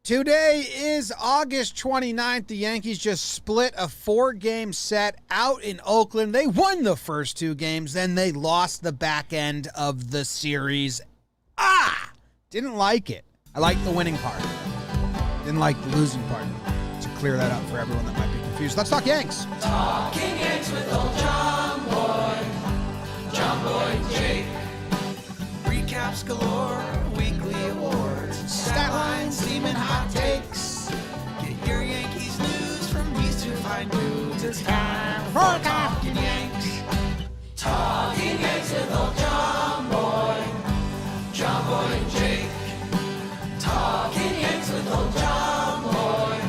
Today is August 29th. The Yankees just split a 4-game set out in Oakland. They won the first 2 games, then they lost the back end of the series. Didn't like it. I liked the winning part. Didn't like the losing part. To clear that up for everyone that might be confused. Let's talk Yanks. Talking Yanks with old JOMBOY Jake. Recaps galore, weekly awards, stat lines, team and hot takes. Get your Yankees news from these two fine dudes. It's time for Talking Yanks. Talking Yanks with old JOMBOY Jake. Talking Yanks with old JOMBOY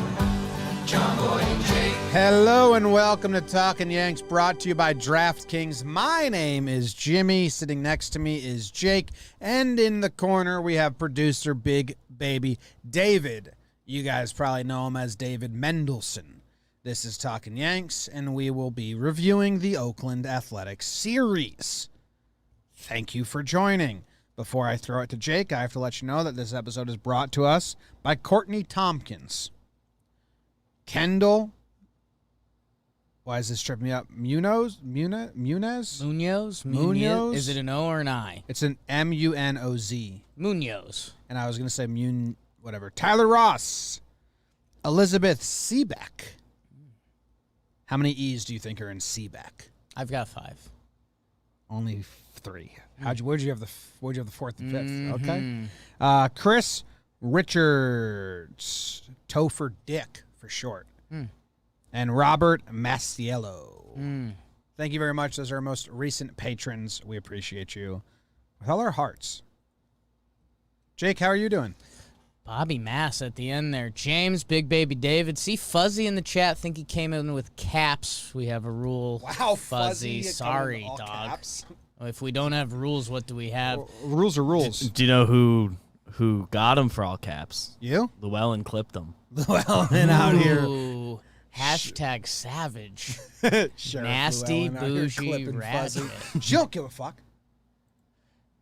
Jake. Hello and welcome to Talkin' Yanks, brought to you by DraftKings. My name is Jimmy. Sitting next to me is Jake. And in the corner, we have producer Big Baby David. You guys probably know him as David Mendelson. This is Talkin' Yanks, and we will be reviewing the Oakland Athletics series. Thank you for joining. Before I throw it to Jake, I have to let you know that this episode is brought to us by Courtney Tompkins. Kendall, why is this tripping me up? Munoz? Munoz? Is it an O or an I? It's an M-U-N-O-Z. Munoz. And I was going to say whatever. Tyler Ross. Elizabeth Seebeck. How many E's do you think are in Seebeck? I've got 5. Only 3. Where'd you have the 4th and 5th? Mm-hmm. Okay. Chris Richards. Topher Dick for short. And Robert Mastiello. Thank you very much. Those are our most recent patrons. We appreciate you with all our hearts. Jake, how are you doing? Bobby Mass at the end there. James, Big Baby David. See Fuzzy in the chat. Think he came in with caps. We have a rule. Wow, Fuzzy. Sorry, dog. Caps. If we don't have rules, what do we have? Well, rules are rules. Do you know who got him for all caps? You? Llewellyn clipped him. Llewellyn out here. Ooh, hashtag savage. Sheriff Nasty, Llewellyn out here bougie, clipping Fuzzy. ratchet. She don't give a fuck.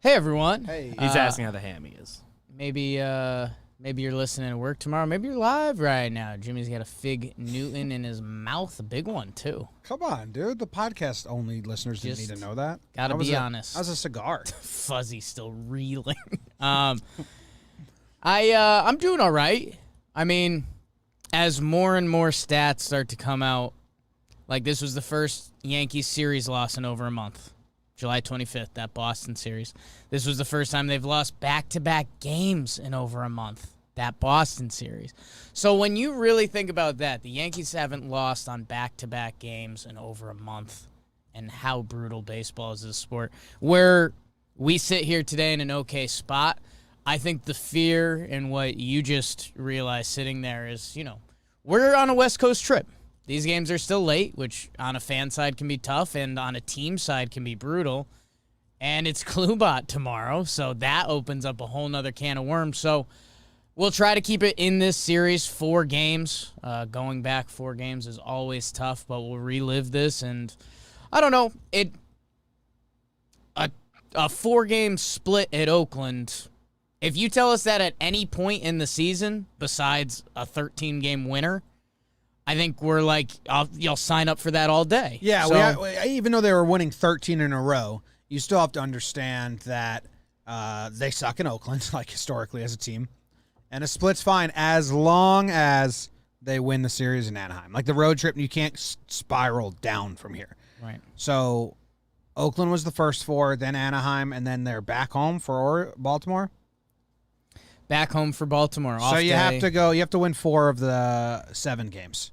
Hey, everyone. Hey. He's asking how the hammy is. Maybe you're listening to work tomorrow. Maybe you're live right now. Jimmy's got a Fig Newton in his mouth, a big one, too. Come on, dude. The podcast-only listeners didn't need to know that. Gotta be honest. How's a cigar? Fuzzy's still reeling. I'm doing all right. I mean, as more and more stats start to come out, like this was the first Yankees series loss in over a month. July 25th, that Boston series. This was the first time they've lost back-to-back games in over a month, that Boston series. So when you really think about that, the Yankees haven't lost on back-to-back games in over a month, and how brutal baseball is as a sport. Where we sit here today in an okay spot, I think the fear in what you just realized sitting there is, we're on a West Coast trip. These games are still late, which on a fan side can be tough, and on a team side can be brutal. And it's Klubot tomorrow, so that opens up a whole nother can of worms. So we'll try to keep it in this series, 4 games. Going back 4 games is always tough, but we'll relive this. And I don't know, a 4-game split at Oakland. If you tell us that at any point in the season, besides a 13-game winner, I think we're like, you'll sign up for that all day. Yeah, So, even though they were winning 13 in a row, you still have to understand that they suck in Oakland, like historically as a team. And a split's fine as long as they win the series in Anaheim. Like the road trip, you can't spiral down from here. right. So Oakland was the first 4, then Anaheim, and then they're back home for Baltimore. Back home for Baltimore. So you have to win 4 of the 7 games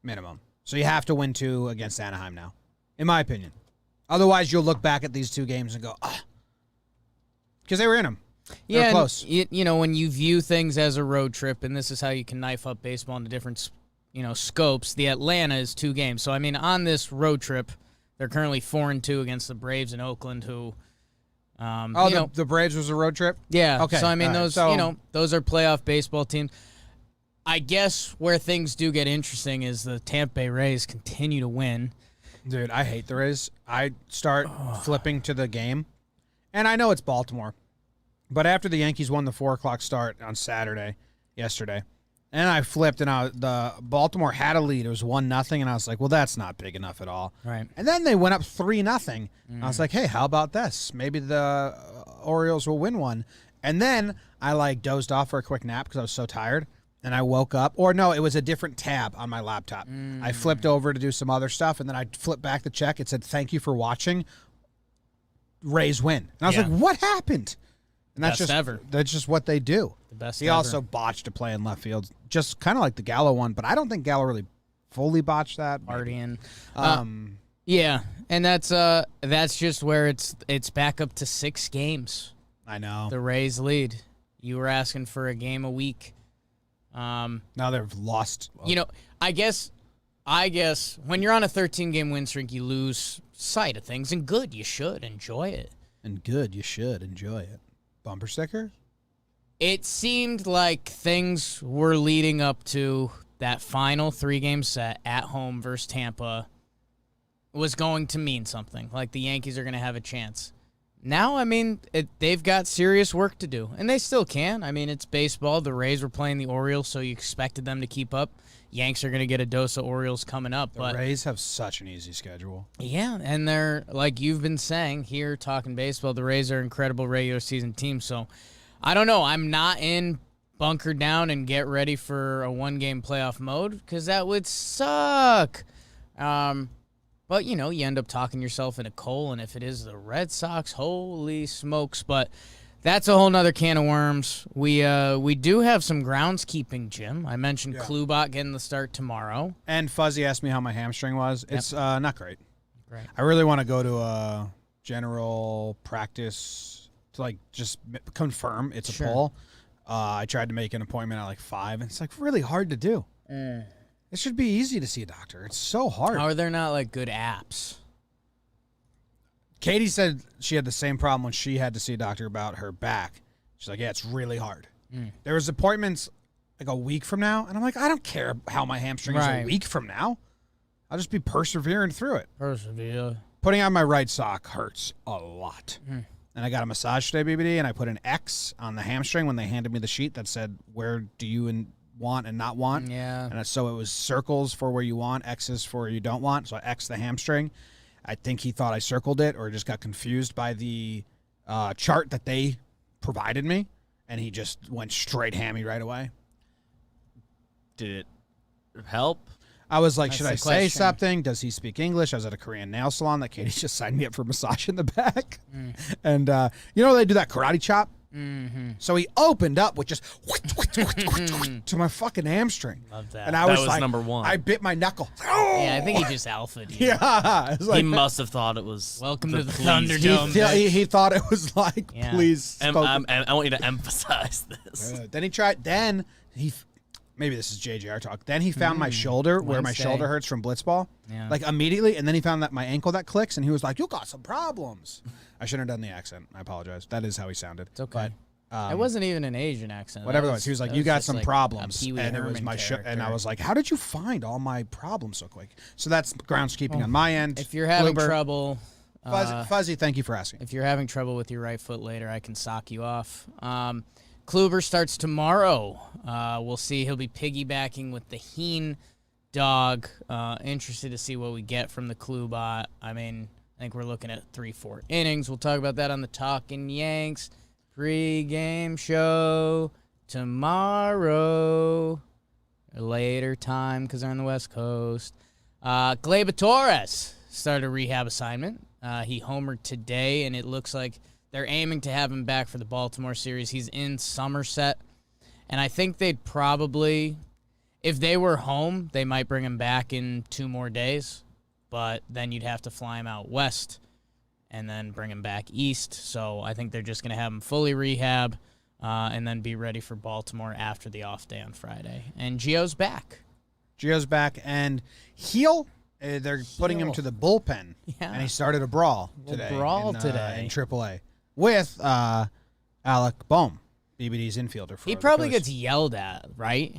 minimum. So you have to win 2 against Anaheim now, in my opinion. Otherwise, you'll look back at these 2 games and go, because they were in them. They were close. When you view things as a road trip, and this is how you can knife up baseball into different, scopes. The Atlanta is 2 games. So I mean, on this road trip, they're currently 4-2 against the Braves in Oakland, who. The Braves was a road trip? Yeah. Okay. So, I mean, those those are playoff baseball teams. I guess where things do get interesting is the Tampa Bay Rays continue to win. Dude, I hate the Rays. I start flipping to the game, and I know it's Baltimore, but after the Yankees won the 4 o'clock start on Saturday, yesterday. And I flipped, and the Baltimore had a lead. It was 1-0, and I was like, well, that's not big enough at all. Right. And then they went up 3-0. I was like, hey, how about this? Maybe the Orioles will win one. And then I dozed off for a quick nap because I was so tired. And I woke up. Or no, it was a different tab on my laptop. I flipped over to do some other stuff, and then I flipped back the check. It said, thank you for watching. Rays win. And I was like, what happened? And that's Best ever. That's just what they do. The best He ever. also botched a play in left field, just kind of like the Gallo one, but I don't think Gallo really fully botched that. Ardian. Um, Yeah, and that's just where it's back up to 6 games. I know. The Rays lead. You were asking for a game a week. Now they've lost. I guess when you're on a 13-game win streak, you lose sight of things, and good, you should enjoy it. And good, you should enjoy it. Bumper sticker? It seemed like things were leading up to that final 3-game set at home versus Tampa was going to mean something. Like the Yankees are going to have a chance. Now, I mean, they've got serious work to do, and they still can. I mean, it's baseball. The Rays were playing the Orioles, so you expected them to keep up. Yanks are going to get a dose of Orioles coming up. The Rays have such an easy schedule. Yeah, and they're, like you've been saying here, talking baseball, the Rays are an incredible regular season team. So, I don't know. I'm not in bunker down and get ready for a 1-game playoff mode because that would suck. But, you end up talking yourself in a coal, and if it is the Red Sox, holy smokes. But that's a whole nother can of worms. We do have some groundskeeping, Jim. I mentioned Klubot getting the start tomorrow. And Fuzzy asked me how my hamstring was. It's not great. Right. I really want to go to a general practice to just confirm it's a pull. I tried to make an appointment at 5, and it's really hard to do. It should be easy to see a doctor. It's so hard. How are there not good apps? Katie said she had the same problem when she had to see a doctor about her back. She's like, yeah, it's really hard. There was appointments a week from now, and I'm like, I don't care how my hamstring is a week from now. I'll just be persevering through it. Persevere. Putting on my right sock hurts a lot. And I got a massage today, BBD, and I put an X on the hamstring when they handed me the sheet that said, where do you want and not want? Yeah. And so it was circles for where you want, X's for where you don't want. So I X'd the hamstring. I think he thought I circled it or just got confused by the chart that they provided me, and he just went straight hammy right away. Did it help? I was like, That's should I the say question. something? Does he speak English? I was at a Korean nail salon that Katie just signed me up for a massage in the back. And, they do that karate chop? So he opened up with just to my fucking hamstring. Love that. And I That was was like, number one. I bit my knuckle. Yeah, I think he just alphaed you. Yeah. It was He must have thought it was. Welcome to the please. Thunderdome. he thought it was Yeah. please. I want you to emphasize this. Then he tried. Then he. Maybe this is JJR talk. Then he found my shoulder where my Wednesday. shoulder hurts from blitzball. Yeah. Immediately, and then he found that my ankle that clicks, and he was like, "You got some problems." I shouldn't have done the accent. I apologize. That is how he sounded. It's okay. But, it wasn't even an Asian accent. whatever That it was. He was like, that "You got just some like a problems," Pee Wee and it was Herman my and I character. was like, "How did you find all my problems so quick?" So that's groundskeeping on my end. If you're having Kluber, trouble, Fuzzy, thank you for asking. if you're having trouble with your right foot later, I can sock you off. Kluber starts tomorrow. We'll see. He'll be piggybacking with the Heen dog. Interested to see what we get from the Klubot. I mean, I think we're looking at 3-4 innings. We'll talk about that on the Talkin Yanks pregame show tomorrow. Later time because they're on the West Coast. Gleyber Torres started a rehab assignment. He homered today, and it looks like they're aiming to have him back for the Baltimore series. He's in Somerset, and I think they'd probably, if they were home, they might bring him back in 2 more days, but then you'd have to fly him out west and then bring him back east. So I think they're just going to have him fully rehab and then be ready for Baltimore after the off day on Friday. And Gio's back. Gio's back, and they're putting him to the bullpen, Yeah. and he started a brawl Little today. brawl in, today. in AAA with Alec Boehm, BBD's infielder. For He the probably Coast. gets yelled at, right?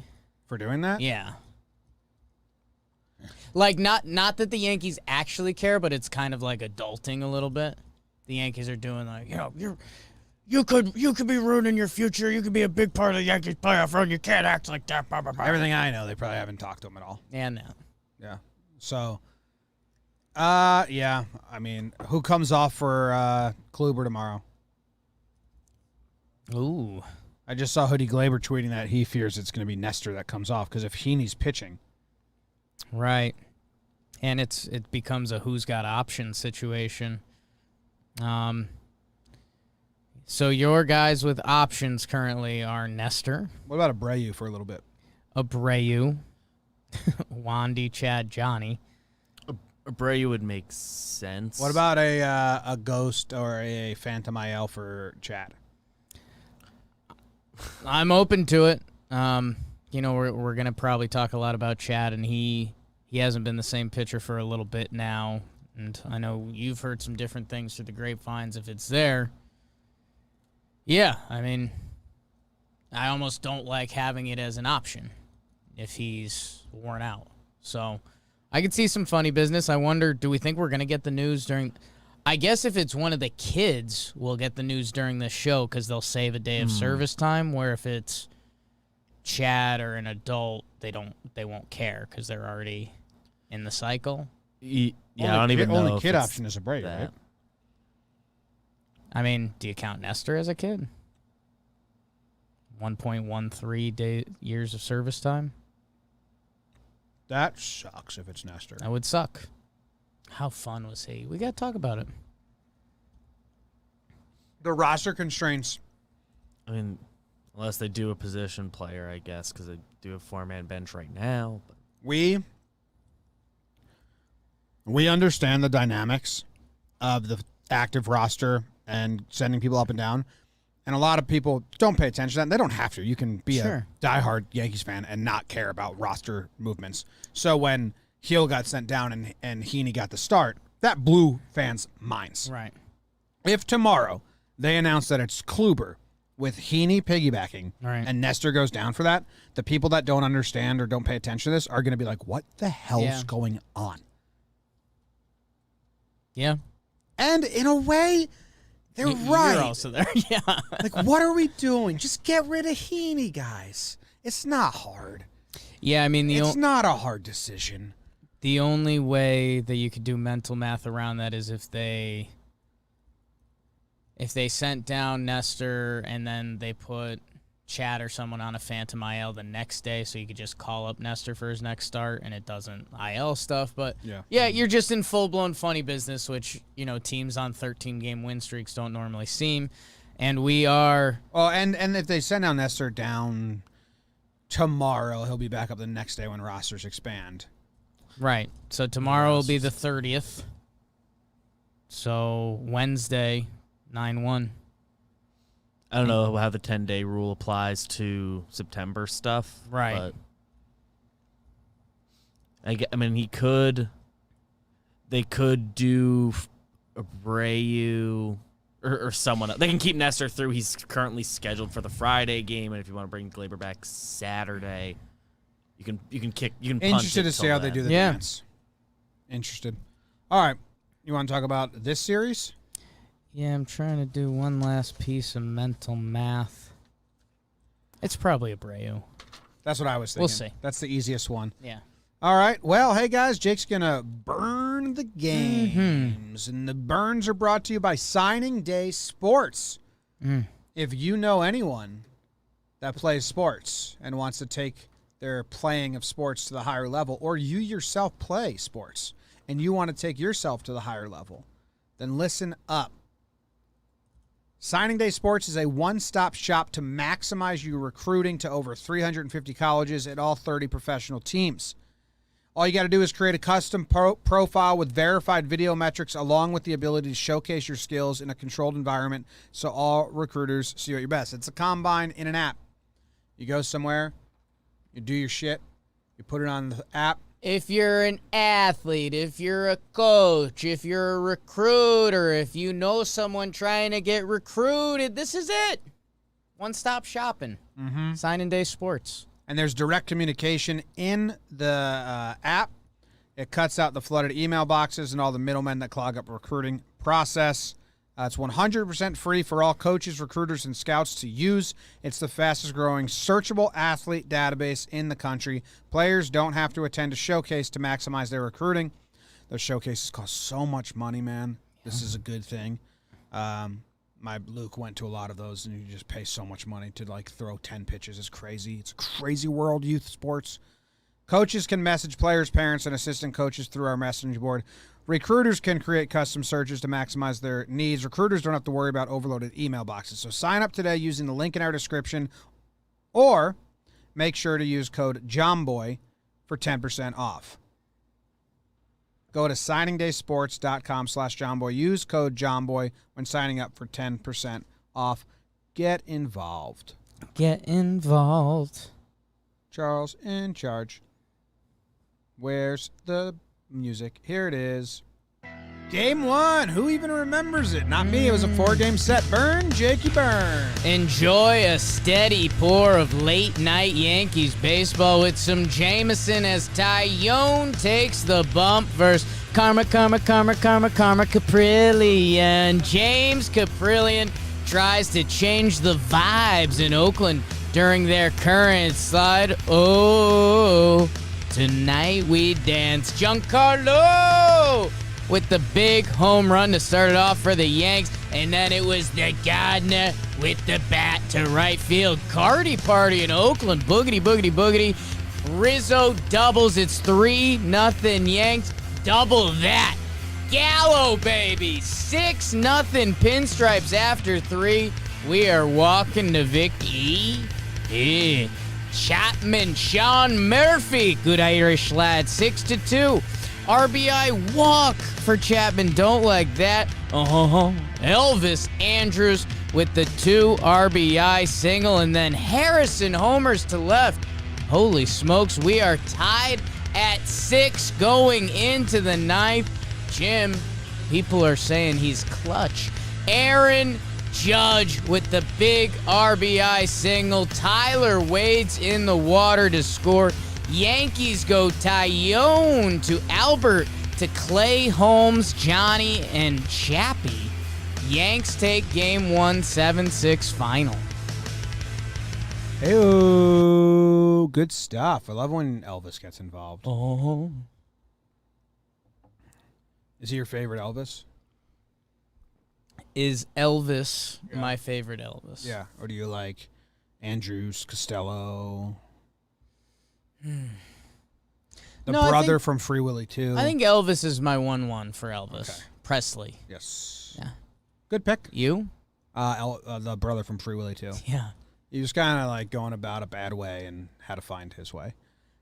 For doing that? Yeah. Like, not that the Yankees actually care, but it's kind of like adulting a little bit. The Yankees are doing you could be ruining your future. You could be a big part of the Yankees playoff run. You can't act like that. Blah, blah, blah. Everything I know, they probably haven't talked to him at all. And that. Yeah. So, yeah. I mean, who comes off for Kluber tomorrow? Ooh. I just saw Hoodie Glaber tweeting that he fears it's going to be Nestor that comes off because if Heaney's pitching. Right. And it becomes a who's got options situation. So your guys with options currently are Nestor, What about Abreu for a little bit? Abreu, Wandy, Chad, Johnny. Abreu would make sense. What about a Ghost or a Phantom IL for Chad? I'm open to it. We're gonna probably talk a lot about Chad, and he hasn't been the same pitcher for a little bit now. And I know you've heard some different things through the grapevines. If it's there, yeah, I mean, I almost don't like having it as an option if he's worn out. So I could see some funny business. I wonder, do we think we're gonna get the news during? I guess if it's one of the kids, we'll get the news during this show because they'll save a day of service time. Where if it's Chad or an adult, they won't care because they're already in the cycle. Yeah, I don't even know. Only if kid it's option is Abreu, that. right? I mean, do you count Nestor as a kid? 1.13 years of service time? That sucks if it's Nestor. That would suck. How fun was he? We got to talk about it. The roster constraints. I mean, unless they do a position player, I guess, because they do a 4-man bench right now. But. We understand the dynamics of the active roster and sending people up and down. And a lot of people don't pay attention to that. And they don't have to. You can be a diehard Yankees fan and not care about roster movements. So when Heel got sent down and Heaney got the start, that blew fans' minds. Right. If tomorrow they announce that it's Kluber with Heaney piggybacking and Nestor goes down for that, the people that don't understand or don't pay attention to this are going to be like, what the hell's going on? Yeah. And in a way, they're right. You're also there. Yeah. Like, what are we doing? Just get rid of Heaney, guys. It's not hard. Yeah, I mean, it's not a hard decision. The only way that you could do mental math around that is if they sent down Nestor and then they put Chad or someone on a Phantom IL the next day, so you could just call up Nestor for his next start and it doesn't IL stuff. But yeah, you're just in full-blown funny business, which, teams on 13-game win streaks don't normally seem. And we are... Well, and if they send down Nestor down tomorrow, he'll be back up the next day when rosters expand. Right. So tomorrow will be the 30th. So Wednesday, 9/1. I don't know how the 10-day rule applies to September stuff. Right. But I mean, they could do Abreu or someone else. They can keep Nestor through. He's currently scheduled for the Friday game, and if you want to bring Glaber back Saturday, you can punt Interested it to see till how then. they do the dance. Interested. All right. You want to talk about this series? Yeah, I'm trying to do one last piece of mental math. It's probably Abreu. That's what I was thinking. We'll see. That's the easiest one. Yeah. All right. Well, hey, guys, Jake's going to burn the games. And the burns are brought to you by Signing Day Sports. If you know anyone that plays sports and wants to take their playing of sports to the higher level, or you yourself play sports and you want to take yourself to the higher level, then listen up. Signing Day Sports is a one-stop shop to maximize your recruiting to over 350 colleges and all 30 professional teams. All you got to do is create a custom profile with verified video metrics along with the ability to showcase your skills in a controlled environment so all recruiters see you at your best. It's a combine in an app. You go somewhere, you do your shit, you put it on the app. If you're an athlete, if you're a coach, if you're a recruiter, if you know someone trying to get recruited, this is it. One-stop shopping. Signing Day Sports. And there's direct communication in the app. It cuts out the flooded email boxes and all the middlemen that clog up the recruiting process. It's 100% free for all coaches, recruiters, and scouts to use. It's the fastest-growing searchable athlete database in the country. Players don't have to attend a showcase to maximize their recruiting. Those showcases cost so much money, man. This is a good thing. My Luke went to a lot of those, and you just pay so much money to, like, throw 10 pitches. It's crazy. It's a crazy world, youth sports. Coaches can message players, parents, and assistant coaches through our messaging board. Recruiters can create custom searches to maximize their needs. Recruiters don't have to worry about overloaded email boxes. So sign up today using the link in our description, or make sure to use code JOMBOY for 10% off. Go to signingdaysports.com/JOMBOY. Use code JOMBOY when signing up for 10% off. Get involved. Get involved. Charles in charge. Where's the music? Here it is. Game 1. Who even remembers it? Not me. It was a 4-game set. Burn, Jakey, burn. Enjoy a steady pour of late-night Yankees baseball with some Jameson as Tyone takes the bump versus Karma Caprillion. James Caprillion tries to change the vibes in Oakland during their current slide. Oh, tonight we dance. Giancarlo with the big home run to start it off for the Yanks. And then it was the Gardner with the bat to right field. Cardi party in Oakland. Boogity, boogity, boogity. Rizzo doubles. It's 3-0 Yanks. Double that. Gallo, baby. 6-0 Pinstripes after 3. We are walking to victory. Yeah. Chapman, Sean Murphy. Good Irish lad. 6-2. RBI walk for Chapman. Don't like that. Elvis Andrews with the 2 RBI single. And then Harrison homers to left. Holy smokes. We are tied at 6 going into the 9th. Jim, people are saying he's clutch. Aaron Judge with the big RBI single. Tyler Wade's in the water to score. Yankees go Tyone to Albert to Clay Holmes, Johnny, and Chappie. Yanks take game 1, 7-6 final. Hey-o, good stuff. I love when Elvis gets involved. Oh. Is he your favorite Elvis? Is Elvis my favorite Elvis? Yeah. Or do you like Andrews, Costello? The brother from Free Willy 2. I think Elvis is my 1-1 for Elvis. Okay. Presley. Yes. Yeah. Good pick. You? The brother from Free Willy 2. Yeah. He was kind of like going about a bad way and had to find his way.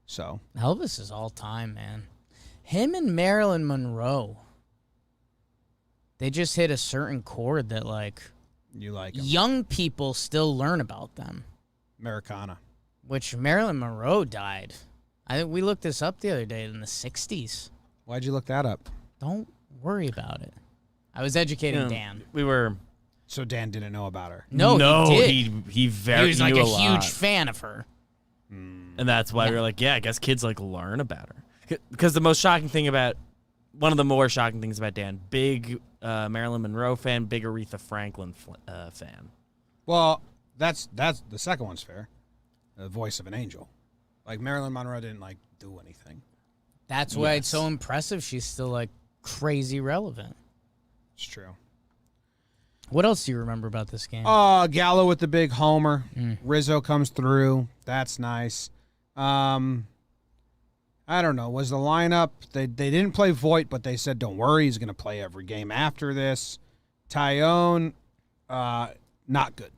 So Elvis is all time, man. Him and Marilyn Monroe. They just hit a certain chord that, like, you like him. Young people still learn about them. Americana. Which Marilyn Monroe died. I think we looked this up the other day in the 60s. Why'd you look that up? Don't worry about it. I was educating Dan. We were. So Dan didn't know about her. No, he did. He was like knew a lot. huge fan of her. And that's why we were like, yeah, I guess kids like learn about her. Because one of the more shocking things about Dan, big Marilyn Monroe fan, big Aretha Franklin fan. Well, that's the second one's fair. The voice of an angel. Like Marilyn Monroe didn't like do anything. That's why it's so impressive. She's still like crazy relevant. It's true. What else do you remember about this game? Gallo with the big homer. Rizzo comes through. That's nice. I don't know. Was the lineup, they didn't play Voit, but they said, don't worry, he's going to play every game after this. Tyone, not good.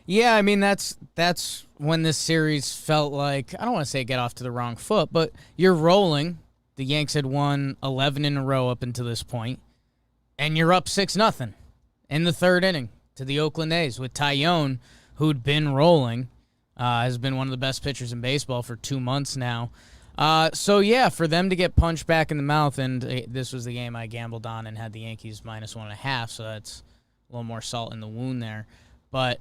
Yeah, I mean, that's when this series felt like, I don't want to say get off to the wrong foot, but you're rolling. The Yanks had won 11 in a row up until this point, and you're up 6-0 in the 3rd inning to the Oakland A's with Tyone, who'd been rolling, has been one of the best pitchers in baseball for 2 months now. So, yeah, for them to get punched back in the mouth, and this was the game I gambled on and had the Yankees -1.5, so that's a little more salt in the wound there. But,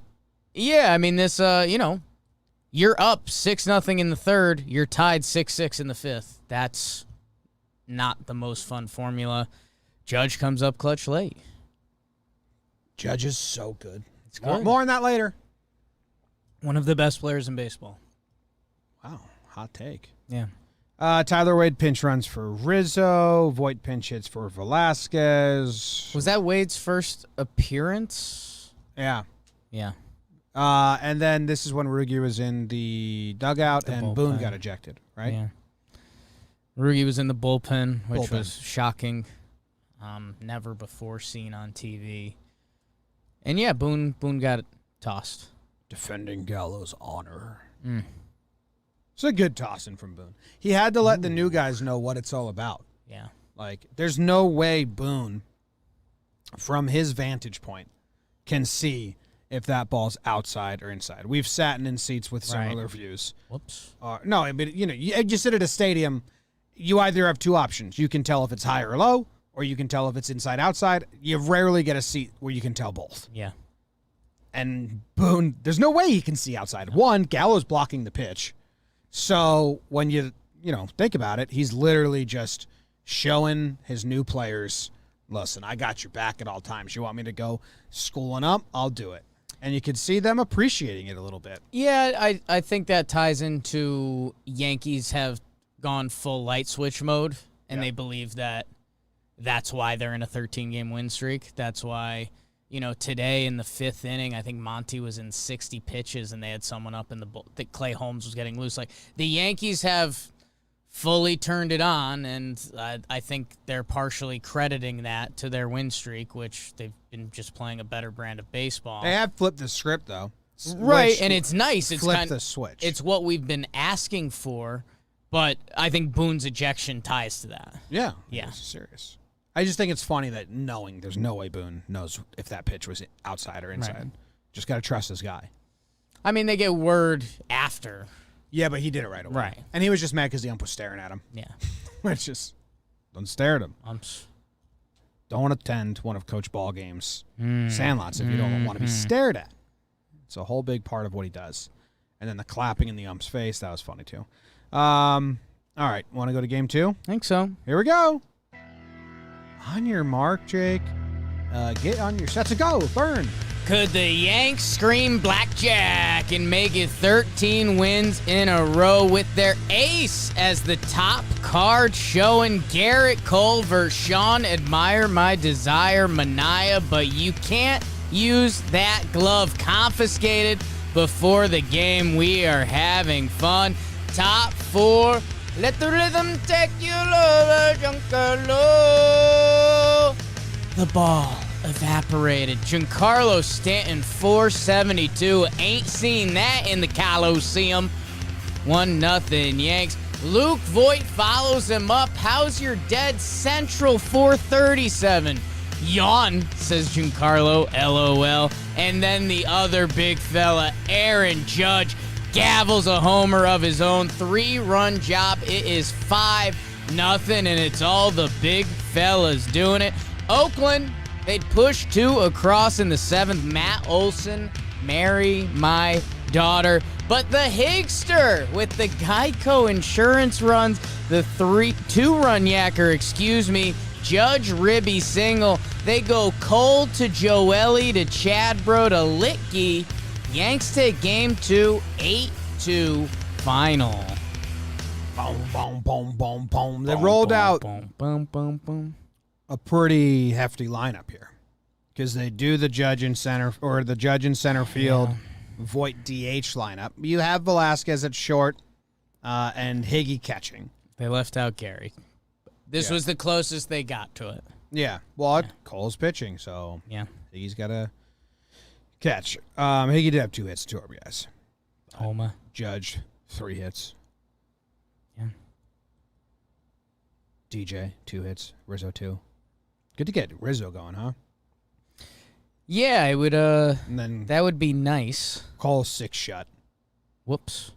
yeah, I mean, this, you're up 6-0 in the 3rd. You're tied 6-6 in the 5th. That's not the most fun formula. Judge comes up clutch late. Judge is so good. It's More, good. more on that later. One of the best players in baseball. Wow, hot take. Yeah. Tyler Wade pinch runs for Rizzo. Voit pinch hits for Velasquez. Was that Wade's first appearance? Yeah. Yeah. And then this is when Rugi was in the dugout and Boone bullpen. got ejected, right? Yeah. Rugi was in the bullpen, which Bullpen. was shocking. Never before seen on TV. And yeah, Boone got tossed. Defending Gallo's honor. Mm. It's a good tossing from Boone. He had to let the new guys know what it's all about. Yeah. Like, there's no way Boone, from his vantage point, can see if that ball's outside or inside. We've sat in seats with similar views. Whoops. No, but you sit at a stadium, you either have two options. You can tell if it's high or low, or you can tell if it's inside outside. You rarely get a seat where you can tell both. Yeah. And Boone, there's no way he can see outside. One, Gallo's blocking the pitch. So when you think about it, he's literally just showing his new players, listen, I got your back at all times. You want me to go schooling up? I'll do it. And you can see them appreciating it a little bit. Yeah, I think that ties into Yankees have gone full light switch mode, and they believe that that's why they're in a 13-game win streak. That's why, today in the fifth inning, I think Monty was in 60 pitches, and they had someone up in that Clay Holmes was getting loose. Like, the Yankees have fully turned it on, and I think they're partially crediting that to their win streak, which they've been just playing a better brand of baseball. They have flipped the script, though. Right, and it's nice. It's flip the switch. It's what we've been asking for, but I think Boone's ejection ties to that. Yeah. Yeah. It's serious. I just think it's funny that knowing there's no way Boone knows if that pitch was outside or inside. Right. Just got to trust this guy. I mean, they get word after. Yeah, but he did it right away. Right. And he was just mad because the ump was staring at him. Yeah. Which is, don't stare at him. Umps. Don't attend one of Coach Ball games. Sandlots if you don't want to be stared at. It's a whole big part of what he does. And then the clapping in the ump's face, that was funny too. All right, want to go to game 2? I think so. Here we go. On your mark, Jake. Get on your set to go. Burn. Could the Yanks scream blackjack and make it 13 wins in a row with their ace as the top card showing Garrett Cole versus Sean Admire My Desire Mania, but you can't use that glove. Confiscated before the game. We are having fun. Top 4. Let the rhythm take you low, Giancarlo. The ball evaporated. Giancarlo Stanton, 472. Ain't seen that in the Coliseum. 1-0 Yanks. Luke Voit follows him up. How's your dead Central, 437? Yawn, says Giancarlo, LOL. And then the other big fella, Aaron Judge, gavels a homer of his own. 3-run job. It is 5-0, and it's all the big fellas doing it. Oakland, they'd push 2 across in the 7th. Matt Olson, marry my daughter. But the Higster with the Geico insurance runs, the 2-run yacker, Judge Ribby single. They go Cole to Joely to Chadbro to Litke. Yanks take game 2, 8-2 final. Boom, boom, boom, boom, boom. They rolled out Boom, boom, boom, boom. a pretty hefty lineup here because they do the judge in center field, Voit DH lineup. You have Velasquez at short and Higgy catching. They left out Gary. This was the closest they got to it. Yeah. Well, Cole's pitching, so Yeah. Higgy's got to catch. Higgy did have 2 hits, 2 RBIs. Homa. Judge, 3 hits. Yeah. DJ, 2 hits. Rizzo, 2. Good to get Rizzo going, huh? Yeah, it would. And then That would be nice. Cole 6 shut. Whoops.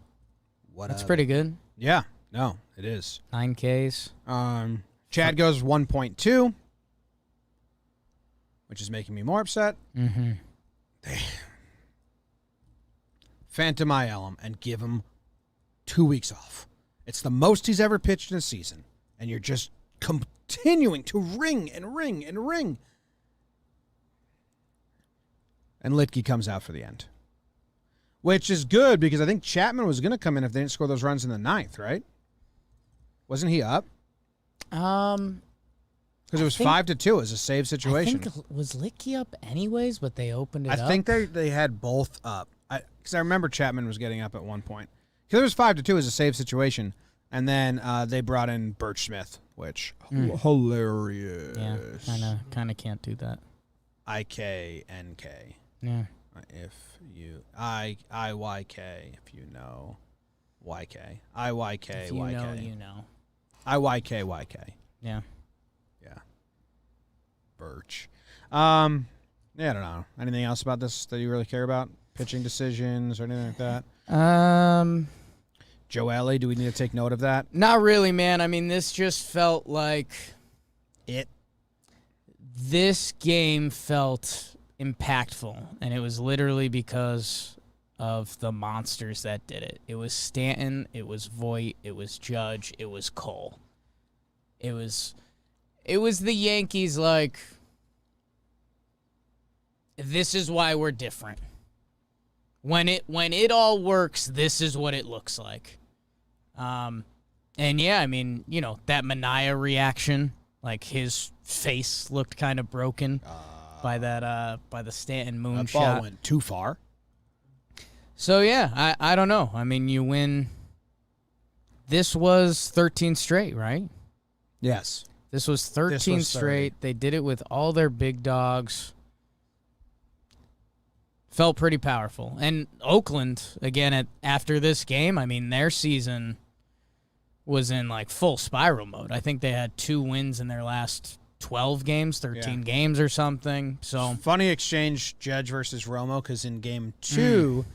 What? That's pretty good. Yeah. No, it is. 9 Ks. Chad goes 1.2, which is making me more upset. Mm-hmm. Phantom IL him and give him 2 weeks off. It's the most he's ever pitched in a season, and you're just continuing to ring and ring and ring. And Litke comes out for the end. Which is good because I think Chapman was going to come in if they didn't score those runs in the 9th, right? Wasn't he up? Because it was 5-2. It was a save situation. I think, was Litke up anyways, but they opened it up? I think they had both up. Because I remember Chapman was getting up at one point. Because it was 5-2 as a save situation. And then they brought in Birch Smith, which hilarious. Yeah, kind of can't do that. IKNK. Yeah. If you IYK, if you know YK. IYK If you YK. know, you know. IYK YK. Yeah. Yeah. Birch. Yeah, I don't know. Anything else about this that you really care about? Pitching decisions or anything like that? Joe Ellie, do we need to take note of that? Not really, man. I mean, this just felt like this game felt impactful, and it was literally because of the monsters that did it. It was Stanton, it was Voit, it was Judge, it was Cole. It was the Yankees, like, this is why we're different. When it all works, this is what it looks like. And yeah, I mean, you know, that Mania reaction, like his face looked kind of broken by the Stanton moonshot. That ball went too far. So yeah, I don't know. I mean, you win. This was 13 straight, right? Yes. This was 13 straight. They did it with all their big dogs. Felt pretty powerful. And Oakland, again, after this game, I mean, their season was in, like, full spiral mode. I think they had 2 wins in their last 12 games, 13 games or something. So funny exchange, Judge versus Romo, because in game 2,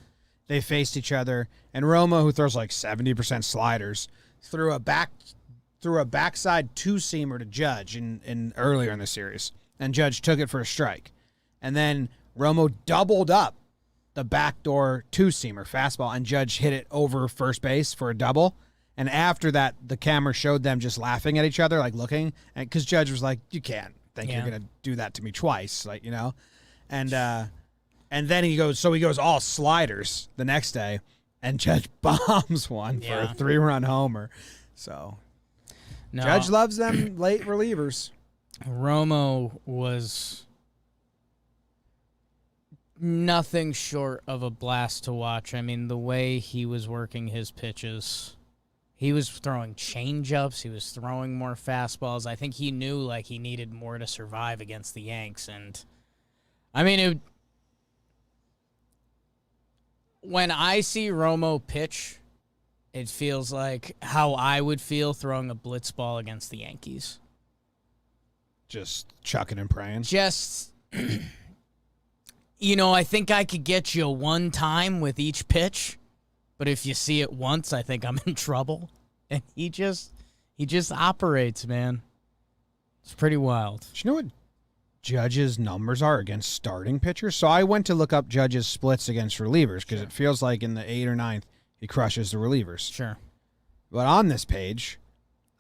they faced each other, and Romo, who throws like 70% sliders, threw a backside two-seamer to Judge in earlier in the series, and Judge took it for a strike. And then Romo doubled up the backdoor two-seamer fastball, and Judge hit it over first base for a double. And after that, the camera showed them just laughing at each other, like looking, and because Judge was like, "You can't think you're gonna do that to me twice," like, you know. And then he goes all sliders the next day, and Judge bombs one for a 3-run homer. So Judge loves them late relievers. Romo was nothing short of a blast to watch. I mean, the way he was working his pitches, he was throwing changeups, he was throwing more fastballs. I think he knew, like, he needed more to survive against the Yanks. And I mean, when I see Romo pitch, it feels like how I would feel throwing a blitz ball against the Yankees. Just chucking and praying. Just, you know, I think I could get you one time with each pitch, but if you see it once, I think I'm in trouble. And he just operates, man. It's pretty wild. Do you know what Judge's numbers are against starting pitchers? So I went to look up Judge's splits against relievers because it feels like in the 8th or 9th, he crushes the relievers. Sure. But on this page,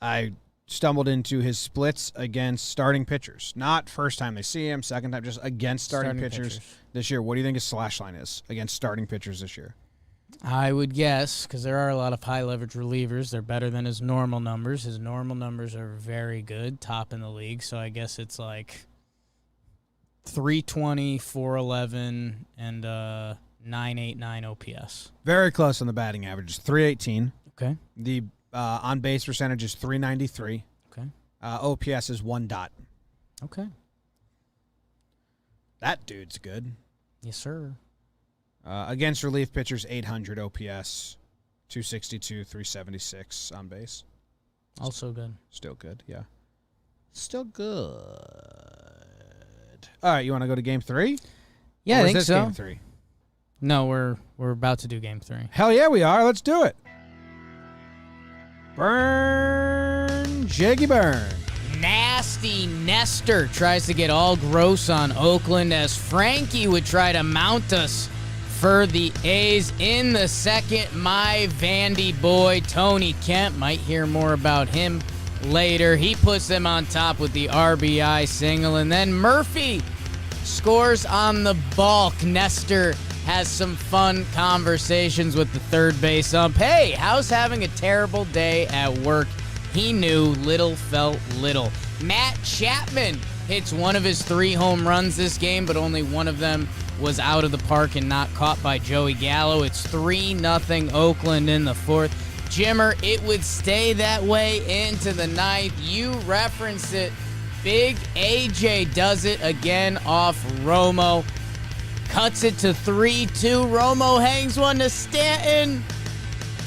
I stumbled into his splits against starting pitchers. Not first time they see him, second time, just against starting pitchers this year. What do you think his slash line is against starting pitchers this year? I would guess, because there are a lot of high-leverage relievers, they're better than his normal numbers. His normal numbers are very good, top in the league, so I guess it's like 320, 411, and 989 OPS. Very close on the batting average. It's 318. Okay. The on-base percentage is 393. Okay. OPS is 1 dot. Okay. That dude's good. Yes, sir. Against relief pitchers, 800 OPS, 262, 376 on base. Also good. Still good, yeah. Still good. All right, you want to go to game 3? Yeah, I think so. Game 3? No, we're about to do game 3. Hell yeah, we are. Let's do it. Burn, Jiggy Burn. Nasty Nestor tries to get all gross on Oakland as Frankie would try to mount us for the A's in the second. My Vandy boy, Tony Kemp, might hear more about him later. He puts them on top with the RBI single, and then Murphy scores on the balk. Nestor has some fun conversations with the third base ump. Hey, how's having a terrible day at work? He knew, little felt little. Matt Chapman hits one of his 3 home runs this game, but only one of them was out of the park and not caught by Joey Gallo. It's 3-0 Oakland in the 4th. Jimmer, it would stay that way into the 9th. You referenced it. Big AJ does it again off Romo. Cuts it to 3-2. Romo hangs one to Stanton.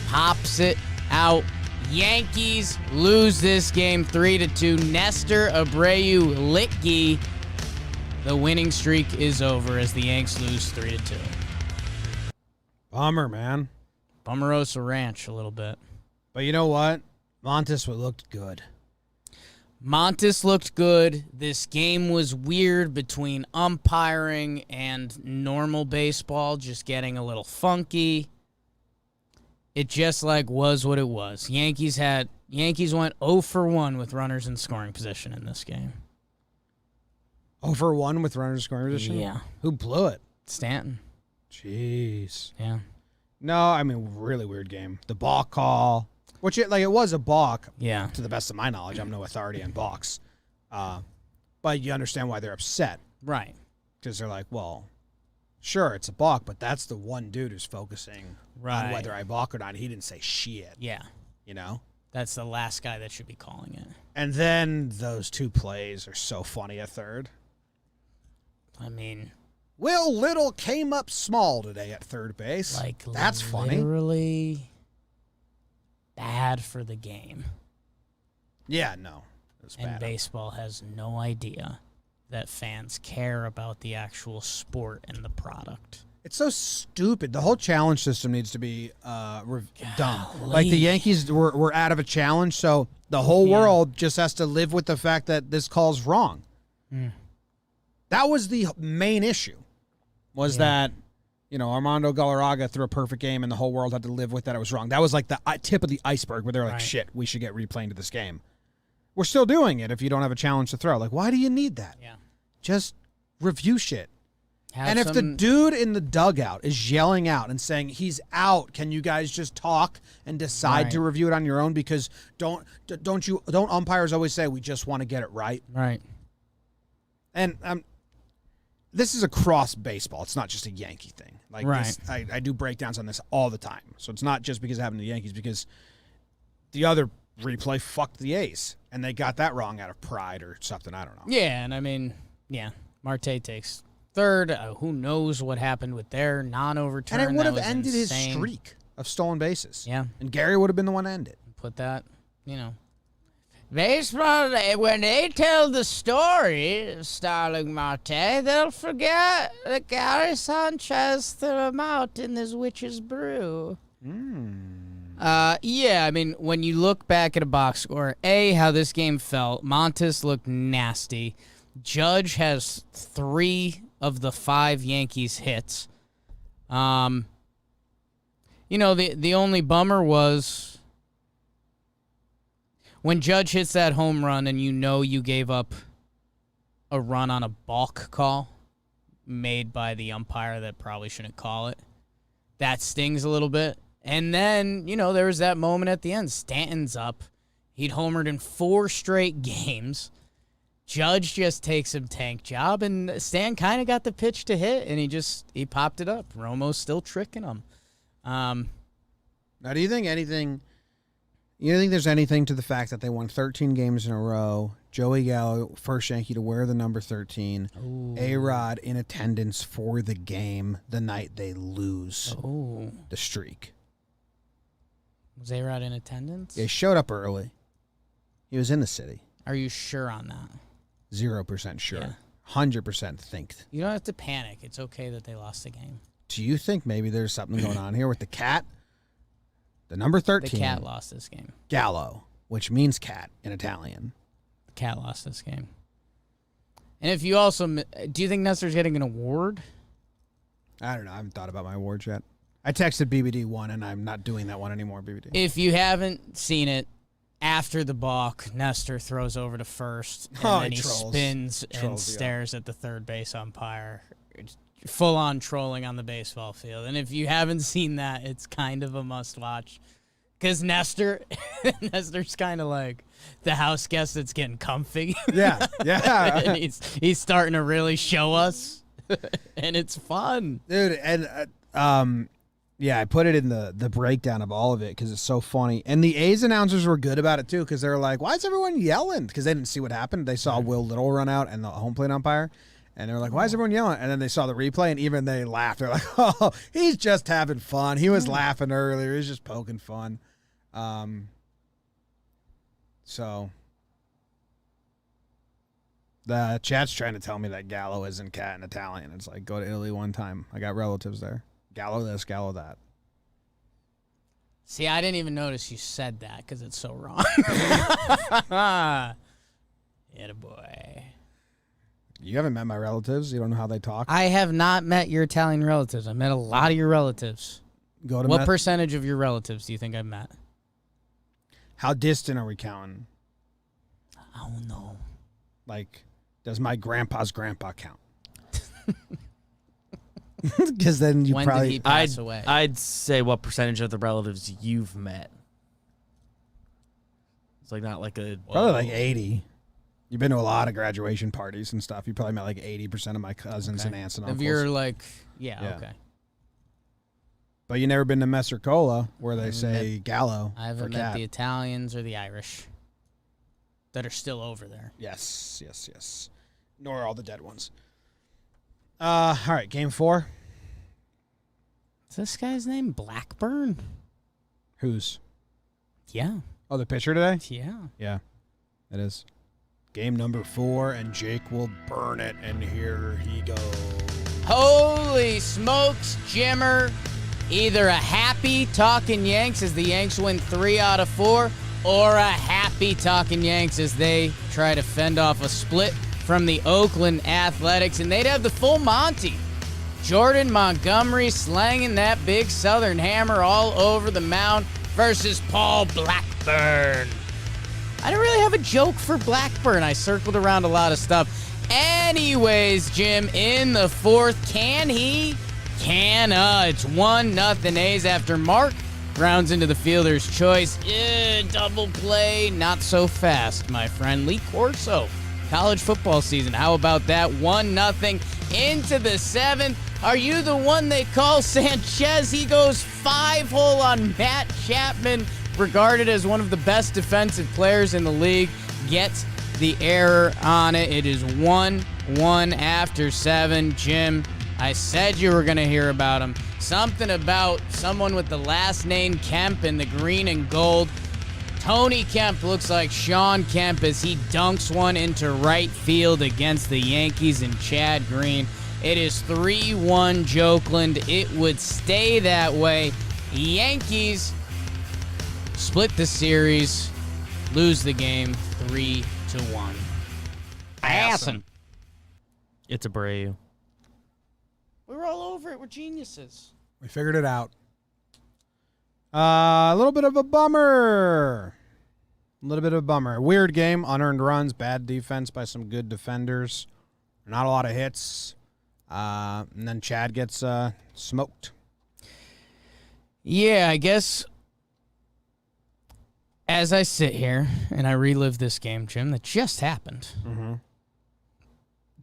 Pops it out. Yankees lose this game 3-2. Nestor Abreu Litke. The winning streak is over as the Yanks lose 3-2. Bummer, man. Bummerosa Ranch a little bit. But you know what? Montes looked good. Montes looked good. This game was weird between umpiring and normal baseball, just getting a little funky. It just was what it was. Yankees went 0 for 1 with runners in scoring position in this game. 0 for 1 with runners in scoring position? Yeah. Who blew it? Stanton. Jeez. Yeah. No, I mean, really weird game. The balk call, which it was a balk. Yeah. To the best of my knowledge, I'm no authority on balks. But you understand why they're upset. Right. Because they're like, well, sure, it's a balk, but that's the one dude who's focusing on whether I balk or not. He didn't say shit. Yeah. You know? That's the last guy that should be calling it. And then those 2 plays are so funny at third. I mean, Will Little came up small today at third base. That's funny. Literally bad for the game. Yeah, no. It was And bad. baseball has no idea that fans care about the actual sport and the product. It's so stupid. The whole challenge system needs to be done. Like the Yankees were out of a challenge, so the whole world just has to live with the fact that this call's wrong. Mm. That was the main issue, was that, Armando Galarraga threw a perfect game and the whole world had to live with that it was wrong. That was like the tip of the iceberg where they were like, shit, we should get replaying to this game. We're still doing it if you don't have a challenge to throw. Like, why do you need that? Yeah. Just review shit. And if the dude in the dugout is yelling out and saying he's out, can you guys just talk and decide to review it on your own? Because don't umpires always say we just want to get it right? Right. And this is across baseball. It's not just a Yankee thing. I do breakdowns on this all the time. So it's not just because it happened to the Yankees, because the other replay fucked the A's, and they got that wrong out of pride or something. I don't know. Yeah, and I mean, Marte takes third. Who knows what happened with their non-overturn? And it would have was ended insane. his streak of stolen bases. Yeah. And Gary would have been the one to end it. Put that, Baseball, when they tell the story of Starling Marte, they'll forget that Gary Sanchez threw him out in this witch's brew. I mean, when you look back at a box score, how this game felt, Montes looked nasty. Judge has 3 of the 5 Yankees hits. The only bummer was when Judge hits that home run and you gave up a run on a balk call made by the umpire that probably shouldn't call it. That stings a little bit. And then, there was that moment at the end. Stanton's up. He'd homered in 4 straight games. Judge just takes him tank job, and Stan kind of got the pitch to hit, and he popped it up. Romo's still tricking him. Now, do you think there's anything to the fact that they won 13 games in a row? Joey Gallo, first Yankee to wear the number 13. Ooh. A-Rod in attendance for the game the night they lose the streak. Was A-Rod in attendance? Yeah, he showed up early. He was in the city. Are you sure on that? 0% sure. Yeah. 100% think. You don't have to panic. It's okay that they lost the game. Do you think maybe there's something going on here with the cat? The number 13. The cat lost this game. Gallo, which means cat in Italian. The cat lost this game. And if you also... Do you think Nestor's getting an award? I don't know. I haven't thought about my awards yet. I texted BBD one, and I'm not doing that one anymore, BBD. If you haven't seen it, after the balk, Nestor throws over to first, and Oh, then he he trolls. spins and Trolls, yeah. stares at the third base umpire. Full-on trolling on the baseball field. And if you haven't seen that, it's kind of a must-watch. Because Nestor's kind of like the house guest that's getting comfy. Yeah, yeah. And he's starting to really show us, and it's fun. Dude, and yeah, I put it in the breakdown of all of it because it's so funny. And the A's announcers were good about it too because they were like, "Why is everyone yelling?" Because they didn't see what happened. They saw Will Little run out and the home plate umpire, and they were like, "Why is everyone yelling?" And then they saw the replay, and even they laughed. They're like, "Oh, he's just having fun. He was laughing earlier. He's just poking fun." So the chat's trying to tell me that Gallo isn't cat in Italian. It's like, go to Italy one time. I got relatives there. Gallo this, Gallo that. See, I didn't even notice you said that because it's so wrong. Yeah, boy. You haven't met my relatives. You don't know how they talk. I have not met your Italian relatives. I met a lot of your relatives. Go to What percentage of your relatives do you think I've met? How distant are we counting? I don't know. Like, does my grandpa's grandpa count? Because then you When probably. did he pass away? I'd say what percentage of the relatives you've met. It's like not like a Probably like 80. You've been to a lot of graduation parties and stuff. You probably met like 80% of my cousins and aunts and uncles. If you're like, yeah, Yeah. okay. But you never been to Messer-Cola where they haven't say Gallo. I haven't for met cat. the Italians or the Irish that are still over there. Yes, yes, yes. Nor all the dead ones. All right, game 4. Is this guy's name Blackburn? Who's? Yeah. Oh, the pitcher today? Yeah. Yeah, it is. Game number 4, and Jake will burn it, and here he goes. Holy smokes, Jimmer. Either a happy Talkin Yanks as the Yanks win 3 out of 4, or a happy Talkin Yanks as they try to fend off a split from the Oakland Athletics, and they'd have the full Monty. Jordan Montgomery slanging that big Southern hammer all over the mound versus Paul Blackburn. I didn't really have a joke for Blackburn. I circled around a lot of stuff. Anyways, Jim, in the 4th, can he? It's 1-0 A's after Mark rounds into the fielder's choice. Double play, not so fast, my friend. Lee Corso, college football season. How about that? 1-0 into the 7th. Are you the one they call Sanchez? He goes 5-hole on Matt Chapman, regarded as one of the best defensive players in the league. Gets the error on it. It is 1-1 after 7. Jim, I said you were going to hear about him. Something about someone with the last name Kemp in the green and gold. Tony Kemp looks like Sean Kemp as he dunks one into right field against the Yankees and Chad Green. It is 3-1 Jokeland. It would stay that way. Yankees split the series, lose the game 3-1. Assing. it's a Abreu. We were all over it. We're geniuses. We figured it out. A little bit of a bummer. Weird game, unearned runs, bad defense by some good defenders. Not a lot of hits. And then Chad gets smoked. Yeah, I guess as I sit here and I relive this game, Jim, that just happened. Mm-hmm.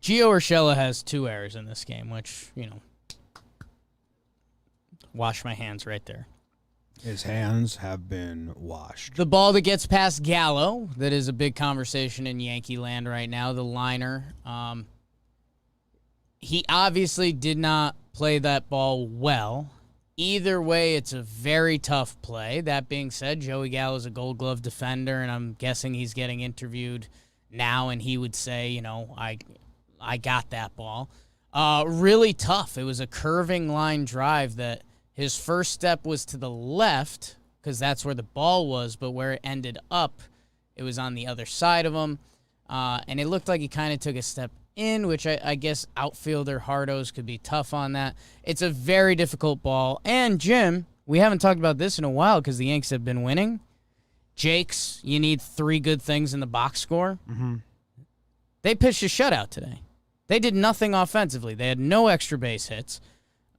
Gio Urshela has 2 errors in this game, which, wash my hands right there. His hands have been washed. The ball that gets past Gallo, that is a big conversation in Yankee land right now, the liner. He obviously did not play that ball well. Either way, it's a very tough play. That being said, Joey Gallo is a Gold Glove defender, and I'm guessing he's getting interviewed now, and he would say, I got that ball. Really tough. It was a curving line drive that his first step was to the left because that's where the ball was, but where it ended up, it was on the other side of him. And it looked like he kind of took a step in, which I guess outfielder hardos could be tough on that. It's a very difficult ball. And, Jim, we haven't talked about this in a while because the Yanks have been winning. Jake's, you need 3 good things in the box score. Mm-hmm. They pitched a shutout today. They did nothing offensively. They had no extra base hits.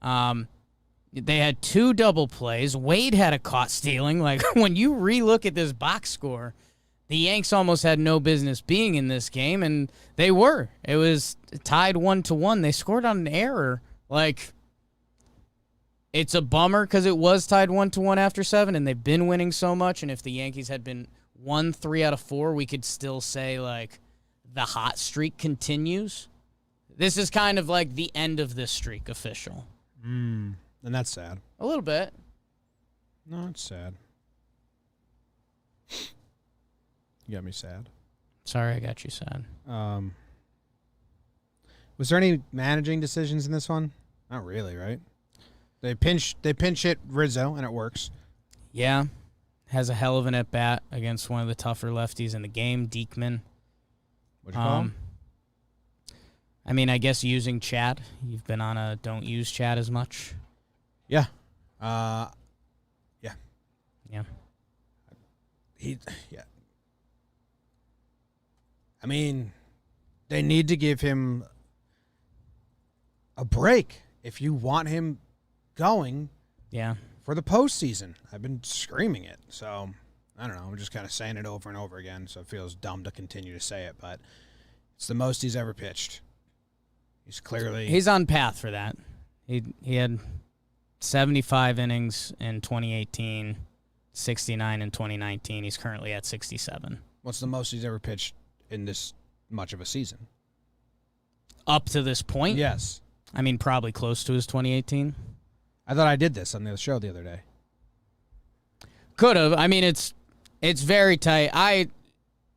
They had 2 double plays. Wade had a caught stealing. Like, when you relook at this box score, the Yanks almost had no business being in this game, and they were. It was tied 1-1. They scored on an error. Like, it's a bummer because it was tied 1-1 after 7, and they've been winning so much. And if the Yankees had been won 3 out of 4, we could still say, like, the hot streak continues. This is kind of like the end of this streak official. And that's sad. A little bit. No, it's sad. You got me sad. Sorry, I got you sad. Was there any managing decisions in this one? Not really, right? They pinch hit Rizzo, and it works. Yeah. Has a hell of an at-bat against one of the tougher lefties in the game, Diekman. What'd you call him? I mean, I guess using Chad. You've been on a don't use Chad as much. Yeah. Yeah. Yeah. I mean, they need to give him a break if you want him going Yeah. for the postseason. I've been screaming it, so I don't know. I'm just kind of saying it over and over again, so it feels dumb to continue to say it, but it's the most he's ever pitched. He's on path for that. He had 75 innings in 2018, 69 in 2019. He's currently at 67. What's the most he's ever pitched in this much of a season? Up to this point? Yes. I mean, probably close to his 2018. I thought I did this on the show the other day. Could have. I mean, it's very tight.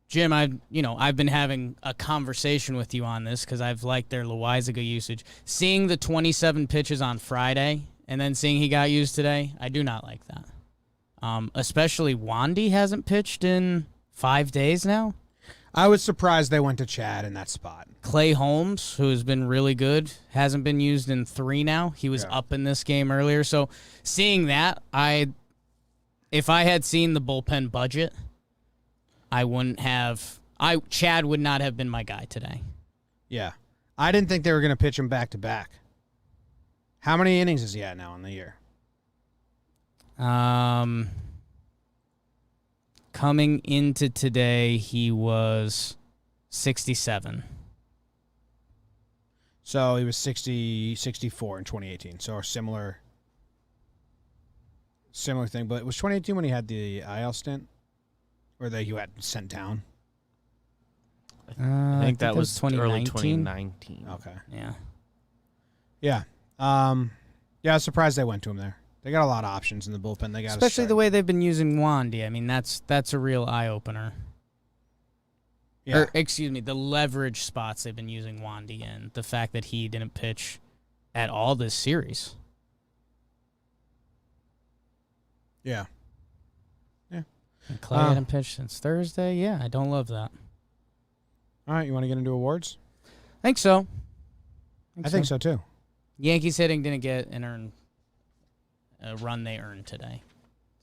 Jim, I've been having a conversation with you on this because I've liked their Loizaga usage. Seeing the 27 pitches on Friday and then seeing he got used today, I do not like that. Especially Wandy hasn't pitched in 5 days now. I was surprised they went to Chad in that spot. Clay Holmes, who has been really good, hasn't been used in 3 now. He was up in this game earlier. So seeing that, if I had seen the bullpen budget, Chad would not have been my guy today. Yeah. I didn't think they were going to pitch him back-to-back. How many innings is he at now in the year? Coming into today, he was 67. So he was 64 in 2018. So a similar thing. But it was 2018 when he had the IL stint? Or that you had sent down? I think that was 2019. early 2019. Okay. Yeah. Yeah. Yeah, I was surprised they went to him there. They got a lot of options in the bullpen. They got especially the way they've been using Wandy. I mean, that's a real eye-opener. Yeah. Or, excuse me, the leverage spots they've been using Wandy in. The fact that he didn't pitch at all this series. Yeah. And Clay hadn't pitched since Thursday. Yeah, I don't love that. All right, you want to get into awards? I think so. I think so too. Yankees hitting didn't get a run they earned today.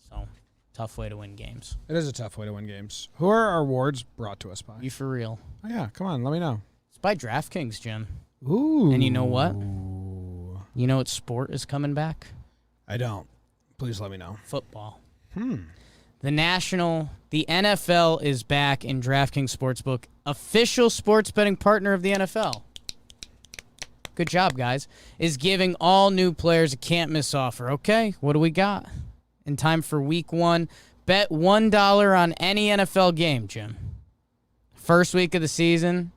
So, tough way to win games. It is a tough way to win games. Who are our awards brought to us by? You for real. Oh, yeah, come on, let me know. It's by DraftKings, Jim. Ooh. And you know what? You know what sport is coming back? I don't. Please let me know. Football. The NFL is back in DraftKings Sportsbook, official sports betting partner of the NFL. Good job, guys. Is giving all new players a can't-miss offer. Okay, what do we got? In time for Week 1, bet $1 on any NFL game, Jim. First week of the season,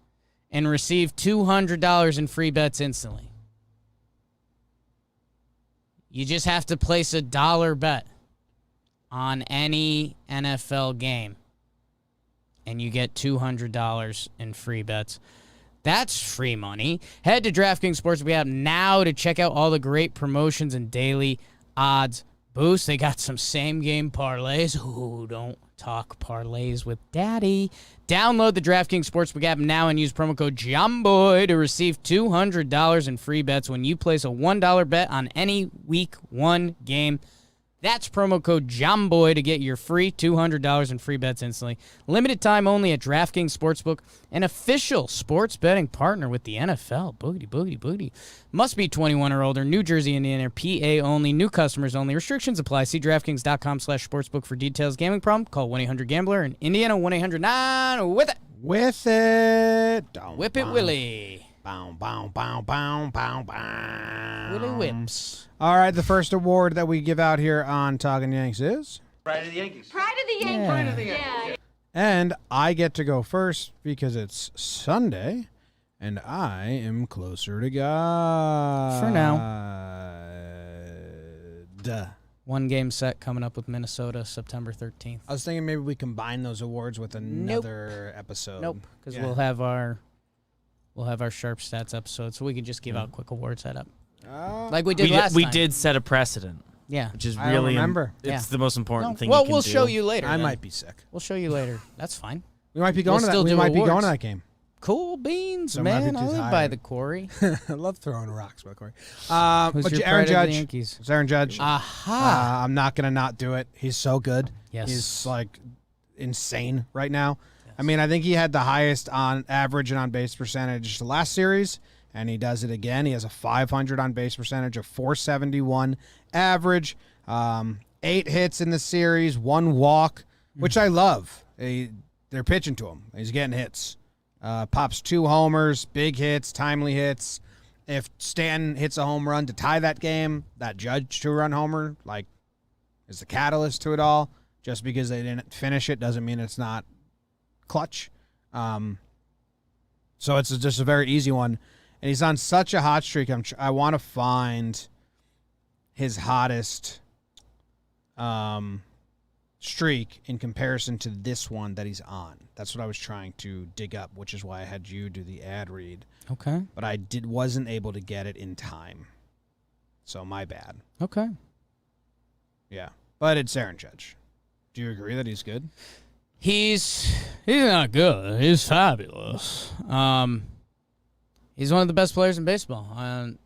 and receive $200 in free bets instantly. You just have to place a $1 bet on any NFL game, and you get $200 in free bets. That's free money. Head to DraftKings Sportsbook app now to check out all the great promotions and daily odds boosts. They got some same-game parlays. Ooh, don't talk parlays with Daddy. Download the DraftKings Sportsbook app now and use promo code JOMBOY to receive $200 in free bets when you place a $1 bet on any Week 1 game. That's promo code JOMBOY to get your free $200 in free bets instantly. Limited time only at DraftKings Sportsbook, an official sports betting partner with the NFL. Boogity, boogity, boogity. Must be 21 or older. New Jersey, Indiana, PA only. New customers only. Restrictions apply. See DraftKings.com/sportsbook for details. Gambling problem? Call 1-800-GAMBLER. In Indiana, 1-800-9-WITH-IT. With it. Don't Whip it, bow. Willie. Bow, bow, bow, bow, bow, bow. Willie whips. All right, the first award that we give out here on Talkin' Yanks is... Pride of the Yankees. Pride of the Yankees. Pride of the Yeah. And I get to go first because it's Sunday, and I am closer to God. For One game set coming up with Minnesota September 13th. I was thinking maybe we combine those awards with another episode. Nope, because Yeah. we'll have our sharp stats episode, so we can just give out quick award setup like we did last We time. did set a precedent, Yeah. which is I don't really remember. It's Yeah. the most important thing. Well, you can we'll do. show you later. I then. might be sick. We'll show you later. That's fine. We might be going We'll to that. still We do might be going awards. to that game. Cool beans, So might be man. I too live by tired. the quarry. I love throwing rocks, by the way. Who's But your Aaron pride of the Judge. Yankees? It's Aaron Judge. Aha. I'm not gonna not do it. He's so good. Yes. He's like insane right now. I mean, I think he had the highest on average and on base percentage last series, and he does it again. He has a 500 on base percentage, a 471 average, 8 hits in the series, 1 walk, which I love. They're pitching to him. He's getting hits. Pops 2 homers, big hits, timely hits. If Stanton hits a home run to tie that game, that Judge 2-run homer, like, is the catalyst to it all. Just because they didn't finish it doesn't mean it's not clutch. So it's just a very easy one. And he's on such a hot streak. I want to find his hottest streak in comparison to this one that he's on. That's what I was trying to dig up, which is why I had you do the ad read. Okay. But I wasn't able to get it in time. So my bad. Okay. Yeah. But it's Aaron Judge. Do you agree that he's good? He's not good. He's fabulous. He's one of the best players in baseball.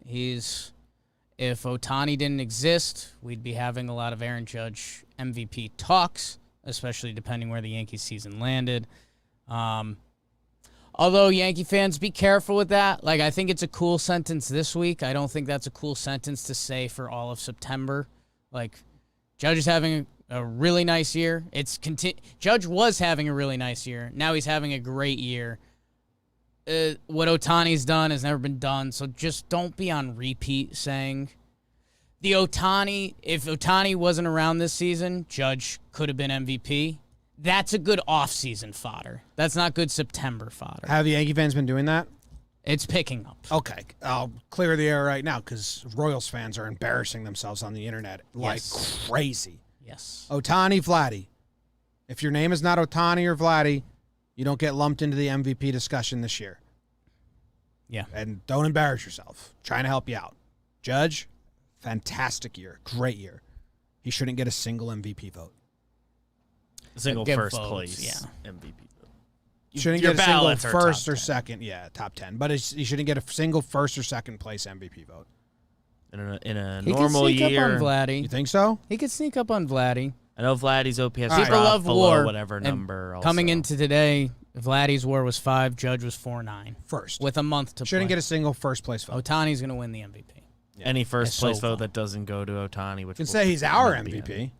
If Ohtani didn't exist, we'd be having a lot of Aaron Judge MVP talks, especially depending where the Yankees season landed. Although Yankee fans, be careful with that. Like, I think it's a cool sentence this week. I don't think that's a cool sentence to say for all of September. Like, Judge is having a really nice year. Judge was having a really nice year. Now he's having a great year. What Ohtani's done has never been done, so just don't be on repeat saying if Ohtani wasn't around this season, Judge could have been MVP. That's a good off-season fodder. That's not good September fodder. Have the Yankee fans been doing that? It's picking up. Okay, I'll clear the air right now because Royals fans are embarrassing themselves on the internet like Yes. crazy. Yes. Ohtani, Vladdy. If your name is not Ohtani or Vladdy, you don't get lumped into the MVP discussion this year. Yeah. And don't embarrass yourself. Trying to help you out. Judge, fantastic year. Great year. He shouldn't get a single MVP vote. Single Give first votes, place yeah. MVP. Shouldn't Your get a single ballots are first top or 10. second. Yeah, top 10. But he shouldn't get a single first or second place MVP vote. In a He normal could sneak year, up on Vladdy. You think so? He could sneak up on Vladdy. I know Vladdy's OPS All right. People dropped love below WAR. whatever and number. Also. Coming into today, Vladdy's WAR was 5, Judge was 4.9 First. with a month to Shouldn't play. get a single first place vote. Ohtani's going to win the MVP. any first place so vote that doesn't go to Ohtani, which You can will say he's our never be him. MVP.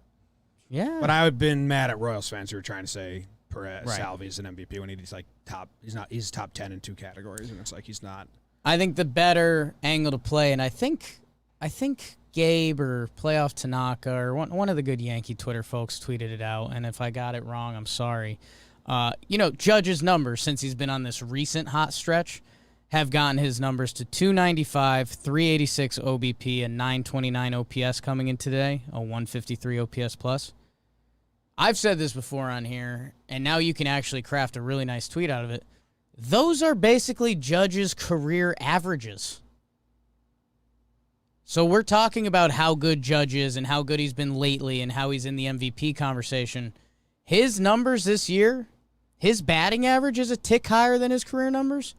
Yeah. But I would have been mad at Royals fans who were trying to say Perez, Right. Salvi's an MVP when he's like top. He's top 10 in 2 categories, and it's like he's not. I think the better angle to play, and I think Gabe or Playoff Tanaka or one of the good Yankee Twitter folks tweeted it out, and if I got it wrong, I'm sorry. Judge's numbers, since he's been on this recent hot stretch, have gotten his numbers to 295, 386 OBP, and 929 OPS coming in today, a 153 OPS plus. I've said this before on here, and now you can actually craft a really nice tweet out of it. Those are basically Judge's career averages. So we're talking about how good Judge is and how good he's been lately and how he's in the MVP conversation. His numbers this year, his batting average is a tick higher than his career numbers.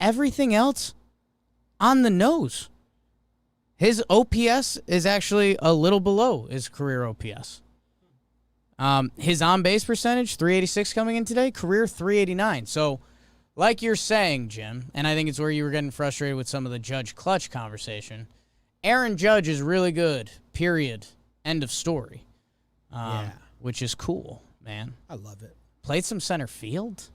Everything else on the nose. His OPS is actually a little below his career OPS. His on-base percentage, 386 coming in today, career 389. So, like you're saying, Jim, and I think it's where you were getting frustrated with some of the Judge Clutch conversation, Aaron Judge is really good, period. End of story. Which is cool, man. I love it. Played some center field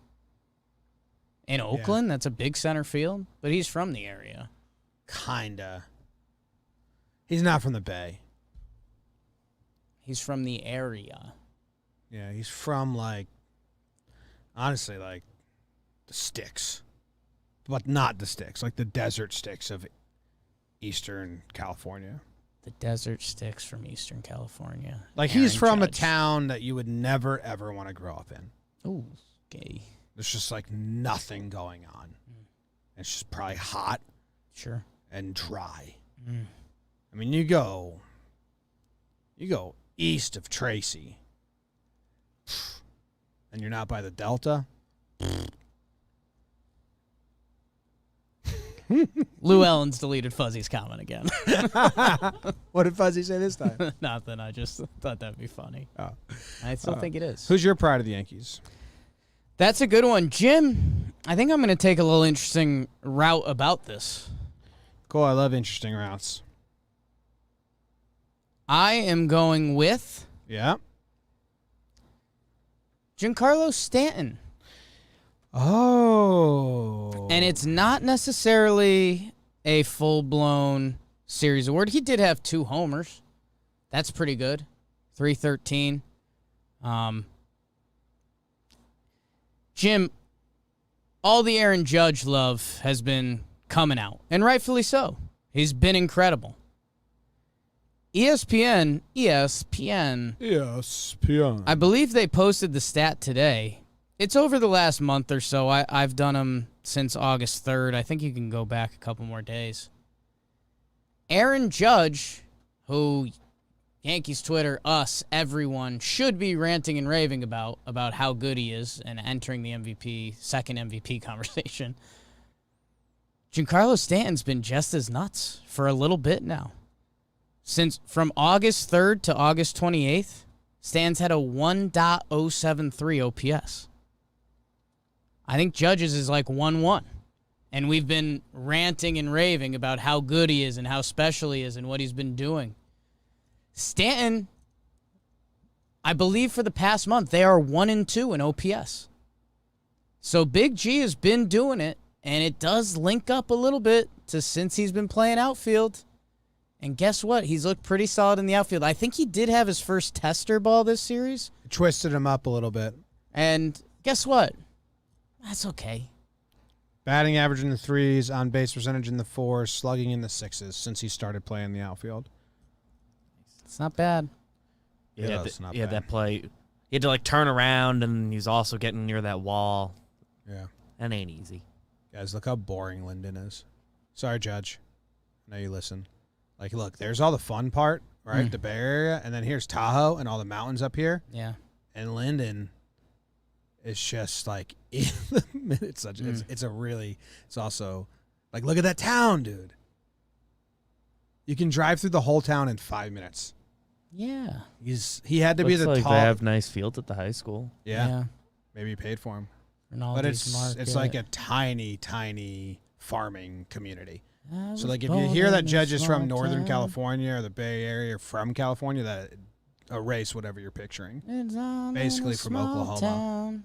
in Oakland. That's a big center field, but he's from the area. Kinda. He's not from the Bay. He's from the area. Yeah, he's from, like, honestly, like, the sticks. But not the sticks, like the desert sticks of Eastern California. The desert sticks from Eastern California. Like, Aaron he's from a Judge. town that you would never, ever want to grow up in. Ooh, gay. There's just, like, nothing going on. It's just probably hot Sure. and dry. I mean, you go east of Tracy, and you're not by the Delta. Lou Ellen's deleted Fuzzy's comment again. What did Fuzzy say this time? Nothing. I just thought that'd be funny. Oh. I still think it is. Who's your pride of the Yankees? That's a good one. Jim, I think I'm going to take a little interesting route about this. Cool. I love interesting routes. I am going with Yeah. Giancarlo Stanton. Oh. And it's not necessarily a full-blown series award. He did have 2 homers. That's pretty good. 313. Jim, all the Aaron Judge love has been coming out, and rightfully so. He's been incredible. ESPN, Yes, Pion. I believe they posted the stat today. It's over the last month or so. I've done them since August 3rd. I think you can go back a couple more days. Aaron Judge, who Yankees Twitter, us, everyone should be ranting and raving about how good he is and entering the second MVP conversation. Giancarlo Stanton's been just as nuts for a little bit now. From August 3rd to August 28th, Stan's had a 1.073 OPS. I think Judge's is like 1-1. And we've been ranting and raving about how good he is and how special he is and what he's been doing. Stanton, I believe for the past month, they are 1-2 in OPS. So Big G has been doing it, and it does link up a little bit to since he's been playing outfield. And guess what? He's looked pretty solid in the outfield. I think he did have his first tester ball this series. Twisted him up a little bit. And guess what? That's okay. Batting average in the 3s, on base percentage in the 4s, slugging in the 6s since he started playing the outfield. It's not bad. Yeah, it's not he had bad. that play. He had to like turn around, and he was also getting near that wall. Yeah. That ain't easy. Guys, look how boring Linden is. Sorry, Judge. I know you listen. Like, look, there's all the fun part, right? The Bay Area, and then here's Tahoe and all the mountains up here. Yeah. And Linden is just like in the middle. It's also like, look at that town, dude. You can drive through the whole town in 5 minutes. Yeah. He had to be Looks the like tall. they have nice fields at the high school. Yeah. Maybe you paid for him. But it's like a tiny, tiny farming community. So, like, if you hear that Judge is from Northern California or the Bay Area or from California, that erase whatever you're picturing. Basically from Oklahoma.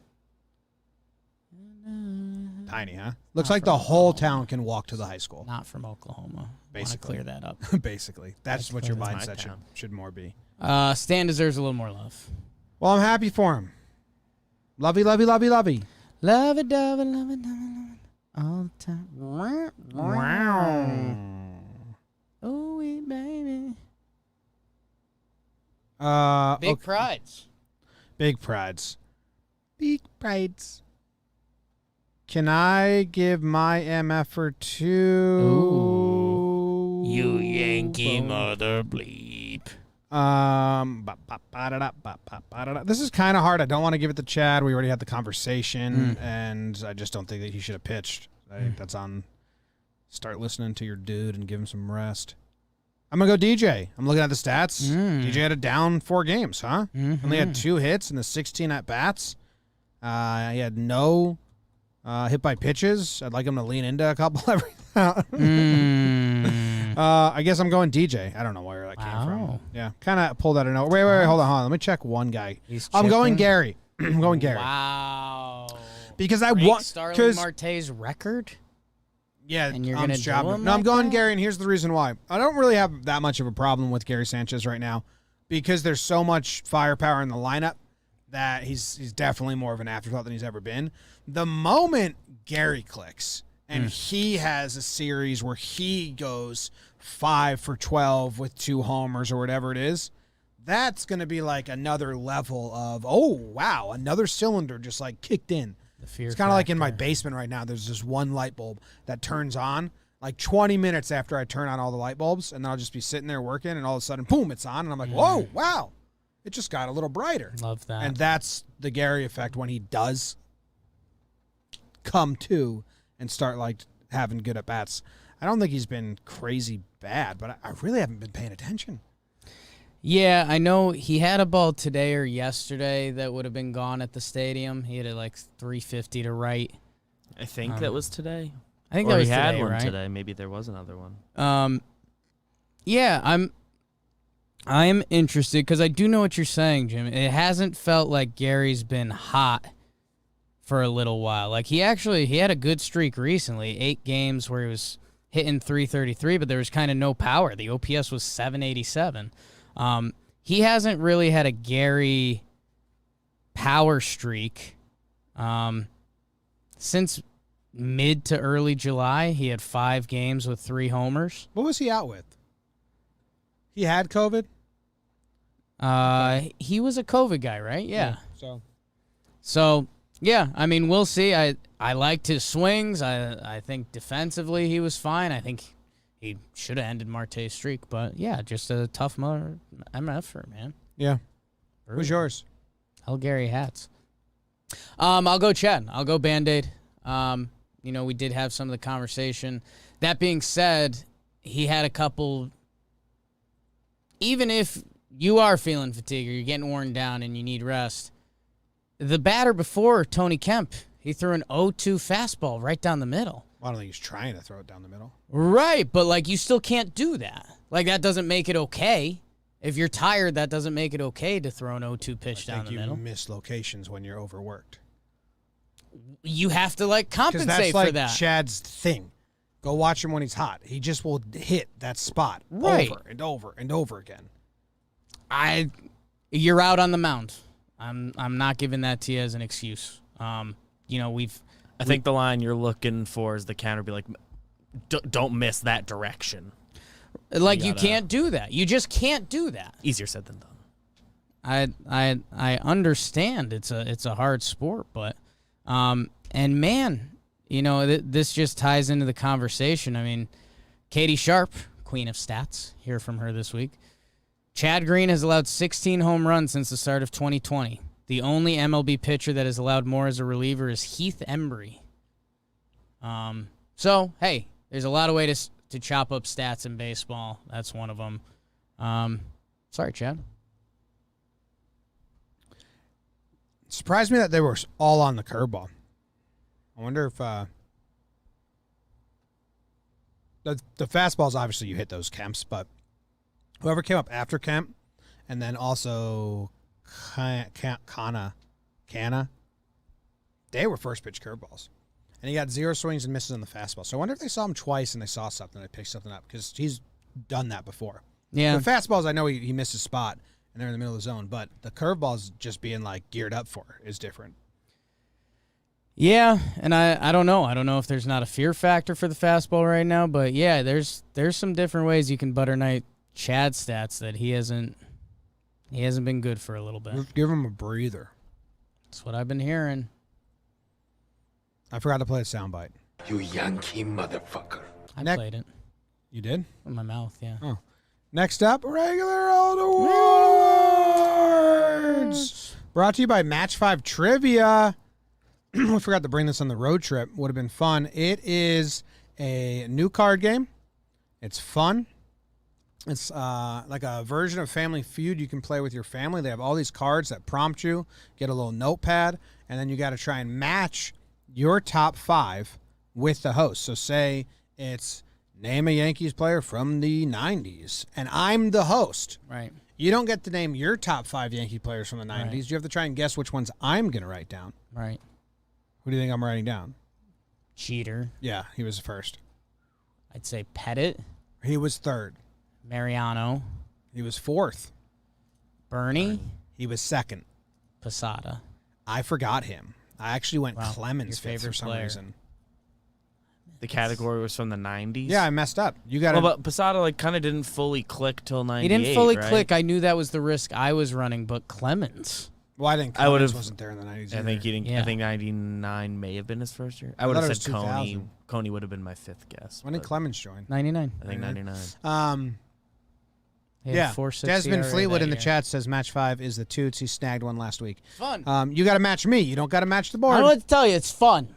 Tiny, huh? Looks like the whole town can walk to the high school. Not from Oklahoma. Basically. Clear that up. Basically. That's what your mindset should more be. Stan deserves a little more love. Well, I'm happy for him. Lovey, lovey, lovey, lovey. Love it, love it, love it, love it, love it. All the time. Wow. Oh, baby. Big prides. Big prides. Big prides. Can I give my MFer to... Ooh. You Yankee mother bleep. This is kind of hard. I don't want to give it to Chad. We already had the conversation, and I just don't think that he should have pitched. I think that's on. Start listening to your dude and give him some rest. I'm going to go DJ. I'm looking at the stats. DJ had a down 4 games, huh? Only had 2 hits in the 16 at-bats. He had no hit by pitches. I'd like him to lean into a couple every now. I guess I'm going DJ. I don't know where that came from. Yeah, kind of pulled out of nowhere. Wait, hold on. Let me check one guy. I'm going Gary. I'm going Gary. Wow. Because I want Starling Marte's record. Yeah, and you're gonna do him No, I'm like going that? Gary, and here's the reason why. I don't really have that much of a problem with Gary Sanchez right now because there's so much firepower in the lineup that he's definitely more of an afterthought than he's ever been. The moment Gary clicks and he has a series where he goes 5 for 12 with 2 homers or whatever it is, that's going to be like another level of, oh, wow, another cylinder just like kicked in. It's kind of like in my basement right now. There's just one light bulb that turns on like 20 minutes after I turn on all the light bulbs, and then I'll just be sitting there working, and all of a sudden, boom, it's on, and I'm like, whoa, wow. It just got a little brighter. Love that. And that's the Gary effect when he does come to and start like having good at-bats. I don't think he's been crazy bad, but I really haven't been paying attention. Yeah, I know he had a ball today or yesterday that would have been gone at the stadium. He had it like 350 to right. I think that was today. I think or that was he had today, one right? today. Maybe there was another one. Yeah, I'm interested because I do know what you're saying, Jim. It hasn't felt like Gary's been hot for a little while. Like he had a good streak recently, 8 games where he was hitting 333, but there was kind of no power. The OPS was 787. He hasn't really had a Gary power streak since mid to early July. He had 5 games with 3 homers. What was he out with? He had COVID? He was a COVID guy, right? Yeah. So, yeah, I mean, we'll see. I liked his swings. I think defensively he was fine. I think he should have ended Marte's streak, but yeah, just a tough MFer, man. yeah. Who's yours? Hell, Gary hats. I'll go Chad. I'll go Band-Aid. We did have some of the conversation. That being said, he had a couple. Even if you are feeling fatigued or you're getting worn down and you need rest, the batter before Tony Kemp, he threw an 0-2 fastball right down the middle. Well, I don't think he's trying to throw it down the middle. Right, but like you still can't do that. Like that doesn't make it okay. If you're tired, that doesn't make it okay to throw an 0-2 pitch down the middle. You miss locations when you're overworked. You have to like compensate that's like for that. Chad's thing. Go watch him when he's hot. He just will hit that spot over and over and over again. You're out on the mound. I'm not giving that to you as an excuse. I think the line you're looking for is the counter be like, don't miss that direction. Like you can't do that. You just can't do that. Easier said than done. I understand it's a hard sport, but and man, this just ties into the conversation. I mean, Katie Sharp, queen of stats, hear from her this week. Chad Green has allowed 16 home runs since the start of 2020. The only MLB pitcher that has allowed more as a reliever is Heath Embry. So, hey, there's a lot of ways to chop up stats in baseball. That's one of them. Sorry, Chad. It surprised me that they were all on the curveball. I wonder if the fastballs, obviously you hit those Kemps, but whoever came up after Kemp and then also Canna, they were first pitch curveballs. And he got 0 swings and misses on the fastball. So I wonder if they saw him twice and they saw something and they picked something up because he's done that before. Yeah. The fastballs, I know he missed his spot and they're in the middle of the zone, but the curveballs just being like geared up for is different. Yeah, and I don't know. I don't know if there's not a fear factor for the fastball right now, but yeah, there's some different ways you can butter knife Chad's stats that he hasn't been good for a little bit. Give him a breather. That's what I've been hearing. I forgot to play a soundbite. You Yankee motherfucker. I played it. You did? In my mouth, yeah. Oh. Next up, regular old awards. Brought to you by Match 5 Trivia. We forgot to bring this on the road trip. Would have been fun. It is a new card game. It's fun. It's like a version of Family Feud you can play with your family. They have all these cards that prompt you, get a little notepad, and then you got to try and match your top 5 with the host. So say it's name a Yankees player from the 90s, and I'm the host. Right. You don't get to name your top 5 Yankee players from the 90s. Right. You have to try and guess which ones I'm going to write down. Right. Who do you think I'm writing down? Cheater. Yeah, he was first. I'd say Pettit. He was third. Mariano. He was fourth. Bernie. He was second. Posada. I forgot him. I actually went Wow, Clemens your fifth for favorite some player. reason. The category was from the 90s. Yeah, I messed up. You got to. Well, but Posada like kind of didn't fully click till 98. He didn't fully right? click. I knew that was the risk I was running, but Clemens. Well, I think I would've- Clemens wasn't there in the 90s. I think he didn't. Yeah. I think 99 may have been his first year. I I would thought have it said was Coney. 2000. Coney would have been my 5th guess. When did but Clemens join? 99. I think 99. He had Yeah. 4.6 Desmond ERA Fleetwood that in the year. chat says match 5 is the Toots. He snagged one last week. Fun. You got to match me. You don't got to match the I board. don't know what to tell you. It's fun.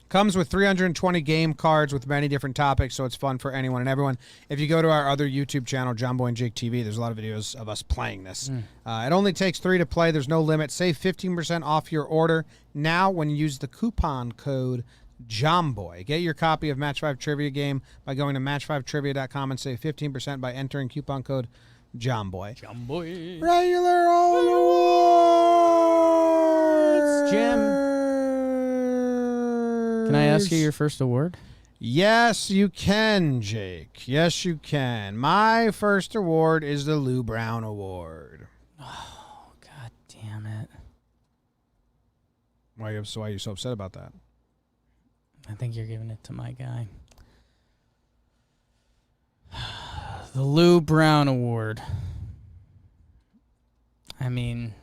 Comes with 320 game cards with many different topics, so it's fun for anyone and everyone. If you go to our other YouTube channel, JOMBOY and Jake TV, there's a lot of videos of us playing this. It only takes 3 to play. There's no limit. Save 15% off your order now when you use the coupon code JOMBOY. Get your copy of Match 5 Trivia Game by going to match5trivia.com and save 15% by entering coupon code JOMBOY. JOMBOY. Regular All Awards. Jim. Can I ask you your first award? Yes, you can, Jake. Yes, you can. My first award is the Lou Brown Award. Oh, God damn it. Why are you so upset about that? I think you're giving it to my guy. The Lou Brown Award. I mean,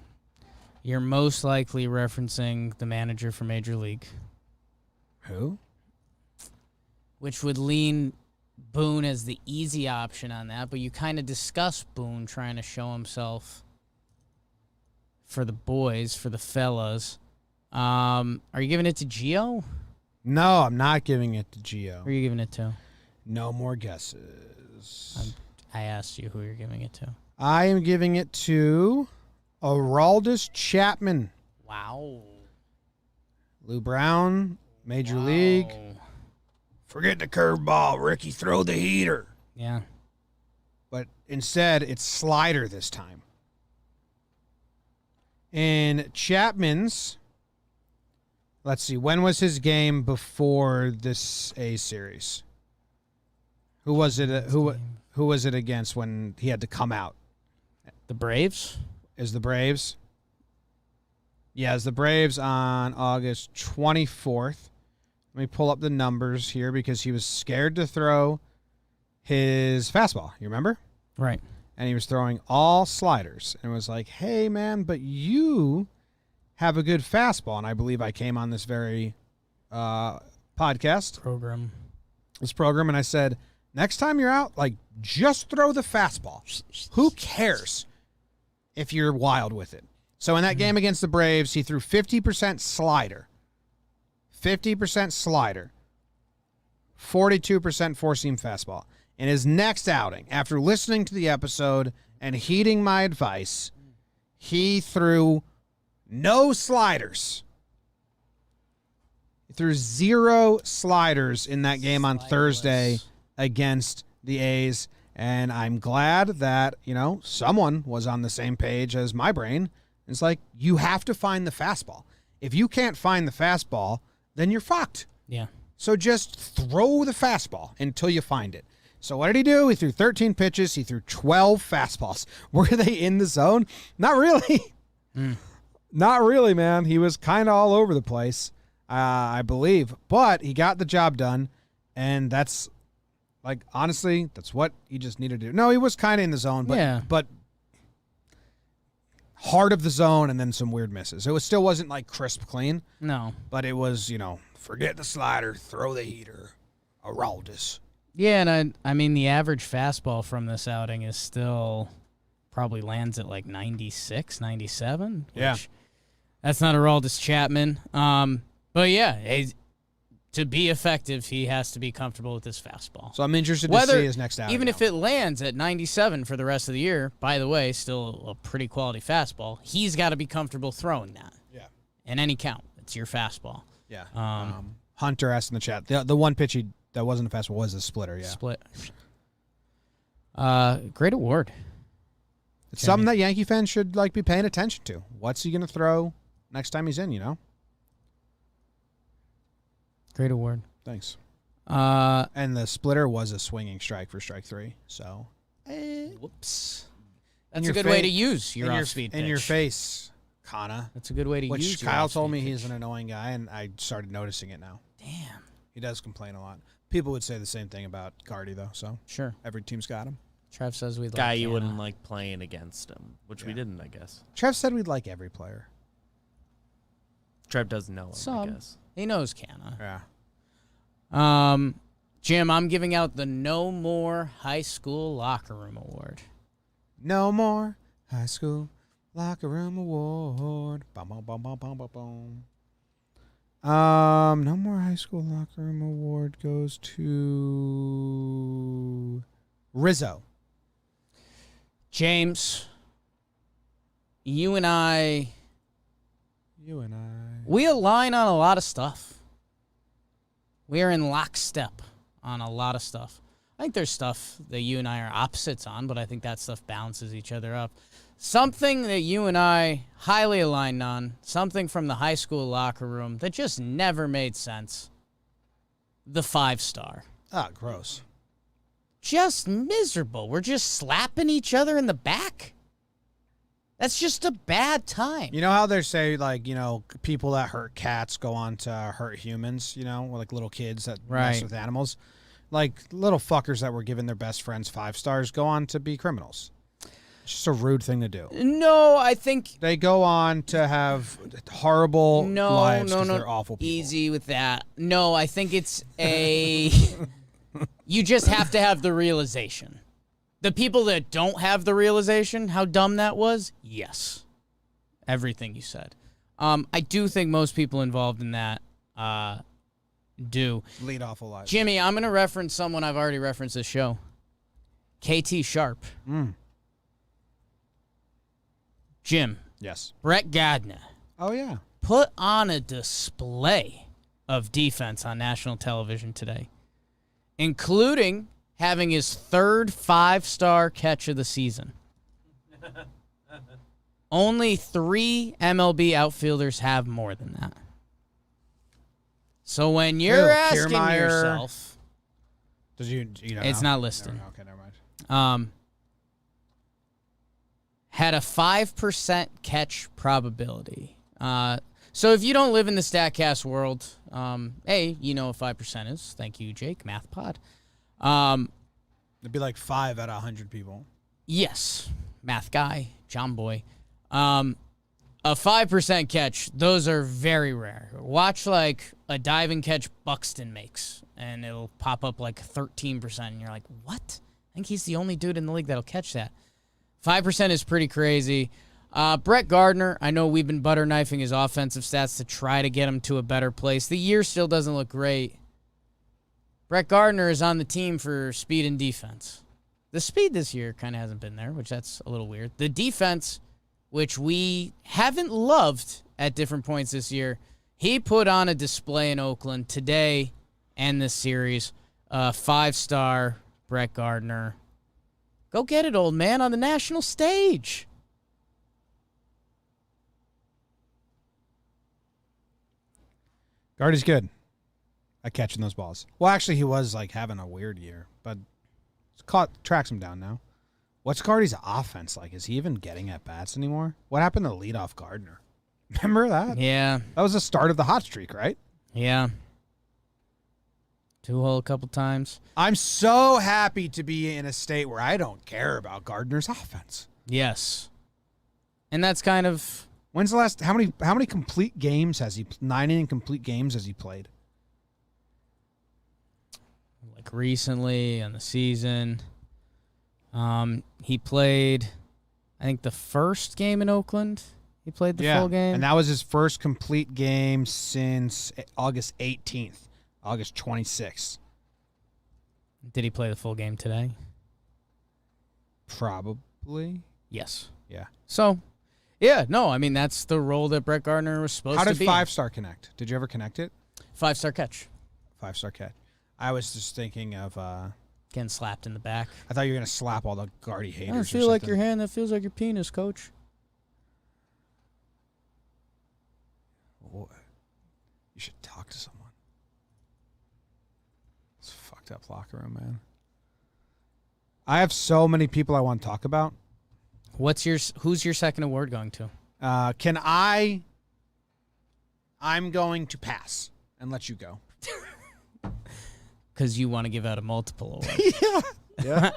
you're most likely referencing the manager for Major League, Who? which would lean Boone as the easy option on that, but you kind of discuss Boone trying to show himself for the boys, for the fellas. Are you giving it to Gio? No, I'm not giving it to Gio. Who are you giving it to? No more guesses. I asked you who you're giving it to. I am giving it to Aroldis Chapman. Wow. Lou Brown, Major League. Forget the curveball, Ricky. Throw the heater. Yeah. But instead, it's slider this time. In Chapman's, let's see, when was his game before this A series? Who was it? Who was it against when he had to come out? The Braves? Is the Braves? Yeah, it's the Braves on August 24th. Let me pull up the numbers here because he was scared to throw his fastball. You remember? Right. And he was throwing all sliders. And was like, hey, man, but you have a good fastball. And I believe I came on this very podcast, this program, and I said, next time you're out, like, just throw the fastball. Who cares if you're wild with it? So in that game against the Braves, he threw 50% slider, 50% slider, 42% four-seam fastball. In his next outing, after listening to the episode and heeding my advice, he threw no sliders. He threw 0 sliders in that game on Thursday against the A's. And I'm glad that, someone was on the same page as my brain. It's like, you have to find the fastball. If you can't find the fastball, then you're fucked. Yeah. So just throw the fastball until you find it. So what did he do? He threw 13 pitches. He threw 12 fastballs. Were they in the zone? Not really. Not really, man. He was kind of all over the place, I believe. But he got the job done, and that's, like, honestly, that's what he just needed to do. No, he was kind of in the zone, but heart of the zone and then some weird misses. It still wasn't, like, crisp clean. No. But it was, forget the slider, throw the heater, Aroldis. Yeah, and I mean, the average fastball from this outing is still probably lands at like 96, 97. Yeah. That's not Aroldis Chapman. But yeah, to be effective, he has to be comfortable with his fastball. So I'm interested to see his next outing. Even if it lands at 97 for the rest of the year, by the way, still a pretty quality fastball, he's got to be comfortable throwing that. Yeah. In any count, it's your fastball. Yeah. Hunter asked in the chat, the one pitch that wasn't a fastball was a splitter, yeah. Split. Great award. It's something that Yankee fans should be paying attention to. What's he going to throw next time he's in, you know? Great award. Thanks. And the splitter was a swinging strike for strike 3. So, whoops. That's a good way to use your off-speed pitch. In your face, Kana. That's a good way to use Which Kyle told me he's an annoying guy, and I started noticing it now. Damn. He does complain a lot. People would say the same thing about Gardy, though. So sure, every team's got him. Trev says we'd guy like you wouldn't like playing against him, which we didn't, I guess. Trev said we'd like every player. Trev doesn't know him, I guess. He knows Canna. Yeah. Jim, I'm giving out the No More High School Locker Room Award. No More High School Locker Room Award. Bum, bum, bum, bum, bum, bum, bum. No More High School Locker Room Award goes to Rizzo. James, you and I, we align on a lot of stuff. We are in lockstep on a lot of stuff. I think there's stuff that you and I are opposites on, but I think that stuff balances each other up. Something that you and I highly aligned on, something from the high school locker room that just never made sense. The 5-star. Ah, gross. Just miserable. We're just slapping each other in the back. That's just a bad time. You know how they say, people that hurt cats go on to hurt humans, or like little kids that mess with animals? Like, little fuckers that were giving their best friends 5 stars go on to be criminals. It's just a rude thing to do. No, I think... They go on to have horrible lives because they're awful people. Easy with that. No, I think it's a... You just have to have the realization. The people that don't have the realization how dumb that was, yes. Everything you said. I do think most people involved in that do. Lead awful lives. Jimmy, I'm going to reference someone I've already referenced this show. KT Sharp. Jim. Yes. Brett Gardner. Oh, yeah. Put on a display of defense on national television today, including having his third 5-star catch of the season. Only 3 MLB outfielders have more than that. So when you're asking yourself... It's not listed. Okay, never mind. Had a 5% catch probability. So if you don't live in the StatCast world, you know what 5% is. Thank you, Jake, Math Pod. It'd be like 5 out of 100 people. Yes, math guy, JOMBOY. A 5% catch, those are very rare. Watch like a diving catch Buxton makes, and it'll pop up like 13%, and you're like, what? I think he's the only dude in the league that'll catch that. 5% is pretty crazy. Brett Gardner, I know we've been butter knifing his offensive stats to try to get him to a better place. The year still doesn't look great. Brett Gardner is on the team for speed and defense. The speed this year kind of hasn't been there, which that's a little weird. The defense, which we haven't loved at different points this year, he put on a display in Oakland today and this series. 5-star Brett Gardner. Go get it, old man, on the national stage. Gardy's good at catching those balls. Well, actually, he was having a weird year, but tracks him down now. What's Gardy's offense like? Is he even getting at bats anymore? What happened to leadoff Gardner? Remember that? Yeah. That was the start of the hot streak, right? Yeah. 2-hole a couple times. I'm so happy to be in a state where I don't care about Gardner's offense. Yes. And that's kind of... When's the last... How many complete games has he... 9 inning complete games has he played? Like recently in the season. He played, I think, the first game in Oakland. He played the full game. And that was his first complete game since August 18th August 26th. Did he play the full game today? Probably. Yes. Yeah. So, yeah, no, I mean, that's the role that Brett Gardner was supposed How to did be. 5-star connect? Did you ever connect it? 5-star catch. 5-star catch. I was just thinking of, Getting slapped in the back. I thought you were going to slap all the Gardy haters. I don't feel like your hand. That feels like your penis, coach. You should talk to someone. It's a fucked up locker room, man. I have so many people I want to talk about. Who's your second award going to? I'm going to pass and let you go. Because you want to give out a multiple award. Yeah.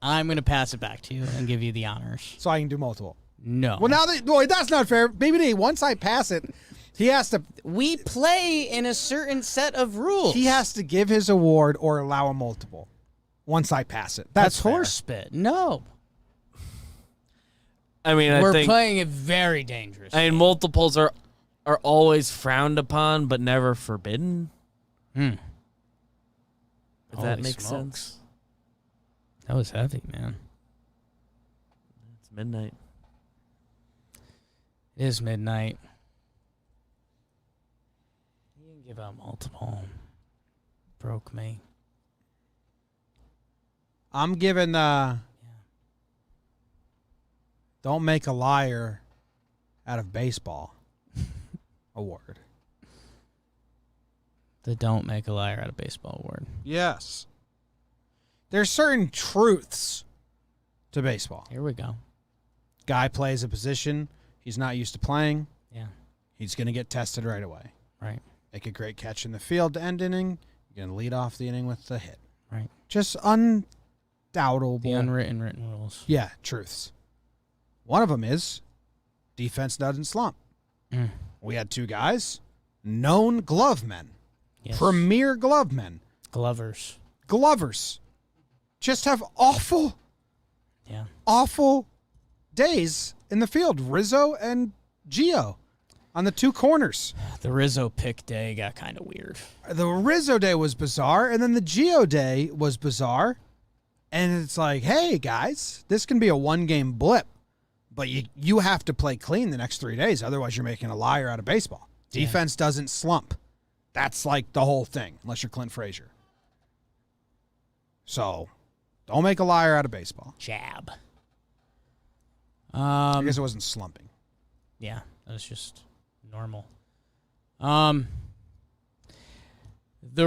I'm going to pass it back to you and give you the honors. So I can do multiple. No. Well, that's not fair. Baby D, once I pass it, he has to. We play in a certain set of rules. He has to give his award or allow a multiple. Once I pass it, That's fair. horse spit. No. I mean, We're I think playing it very dangerous. I mean, multiples are always frowned upon, but never forbidden. If that Holy makes smokes. sense. That was heavy, man. It's midnight. It is midnight. You can give out multiple. Broke me. I'm giving Don't Make a Liar Out of Baseball award. The Don't Make a Liar Out of Baseball award. Yes. There's certain truths to baseball. Here we go. Guy plays a position he's not used to playing. Yeah. He's going to get tested right away. Right. Make a great catch in the field to end inning. You're going to lead off the inning with the hit. Right. Just undoubtable. The unwritten written rules. Yeah, truths. One of them is defense doesn't slump. We had two guys, known glove men, premier glove men, glovers, just have awful days in the field. Rizzo and Gio on the two corners. The Rizzo pick day got kind of weird. The Rizzo day was bizarre, and then the Gio day was bizarre. And it's like, hey, guys, this can be a one-game blip, but you have to play clean the next 3 days. Otherwise, you're making a liar out of baseball. Yeah. Defense doesn't slump. That's like the whole thing, unless you're Clint Frazier. So, don't make a liar out of baseball. Jab. I guess it wasn't slumping. Yeah, that was just normal. The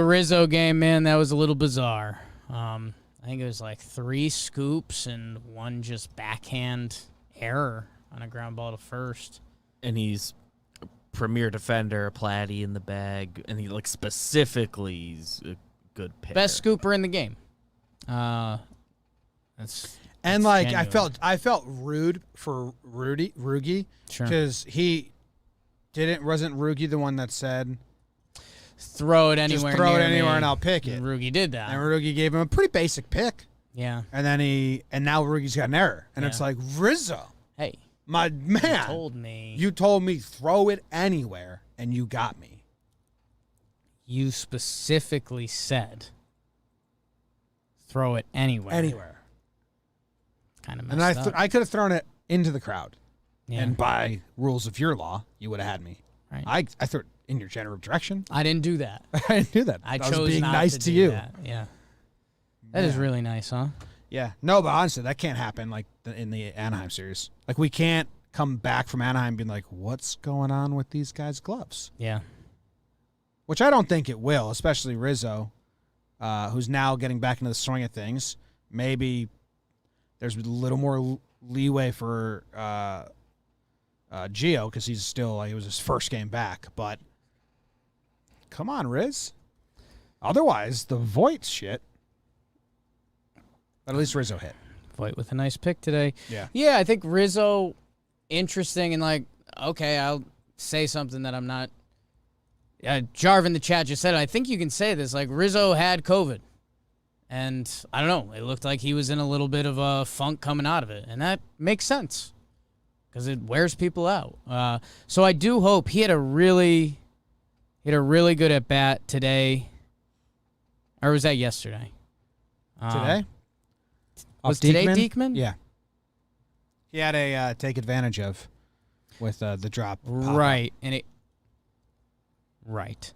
Rizzo game, man, that was a little bizarre. I think it was like 3 scoops and 1 just backhand error on a ground ball to first. And he's a premier defender, a Platty in the bag, and he specifically he's a good picker. Best scooper in the game. That's genuine. I felt rude for Rugi, Sure. because wasn't Rugi the one that said throw it anywhere. just throw it near anywhere me. and I'll pick it. And Rugi did that. And Rugi gave him a pretty basic pick. Yeah. And then now Rugi's got an error. And it's Yeah. like, Rizzo, Hey, my man, you told me throw it anywhere, and you got me. You specifically said throw it anywhere. Anywhere. Kind of And messed up. I could have thrown it into the crowd. Yeah. And by rules of your law, you would have had me. Right. I threw it in your general direction. I didn't do that. I didn't do that. I was chose being not nice to to do you. that. Yeah. That is really nice, huh? Yeah. No, but honestly, that can't happen in the Anaheim series. We can't come back from Anaheim being like, what's going on with these guys' gloves? Yeah. Which I don't think it will, especially Rizzo, who's now getting back into the swing of things. Maybe there's a little more leeway for Gio because he's still it was his first game back. But come on, Riz. Otherwise, the Voigt shit. But at least Rizzo hit. Voigt with a nice pick today. Yeah. Yeah, I think Rizzo, interesting and okay, I'll say something that I'm not. Jarv in the chat just said it. I think you can say this. Rizzo had COVID. And I don't know. It looked like he was in a little bit of a funk coming out of it. And that makes sense because it wears people out. So I do hope he had a really good at-bat today. Or was that yesterday? Today? Was Off today Diekman? Diekman? Yeah. He had a take advantage of with the drop. pop-up. Right. And it. Right.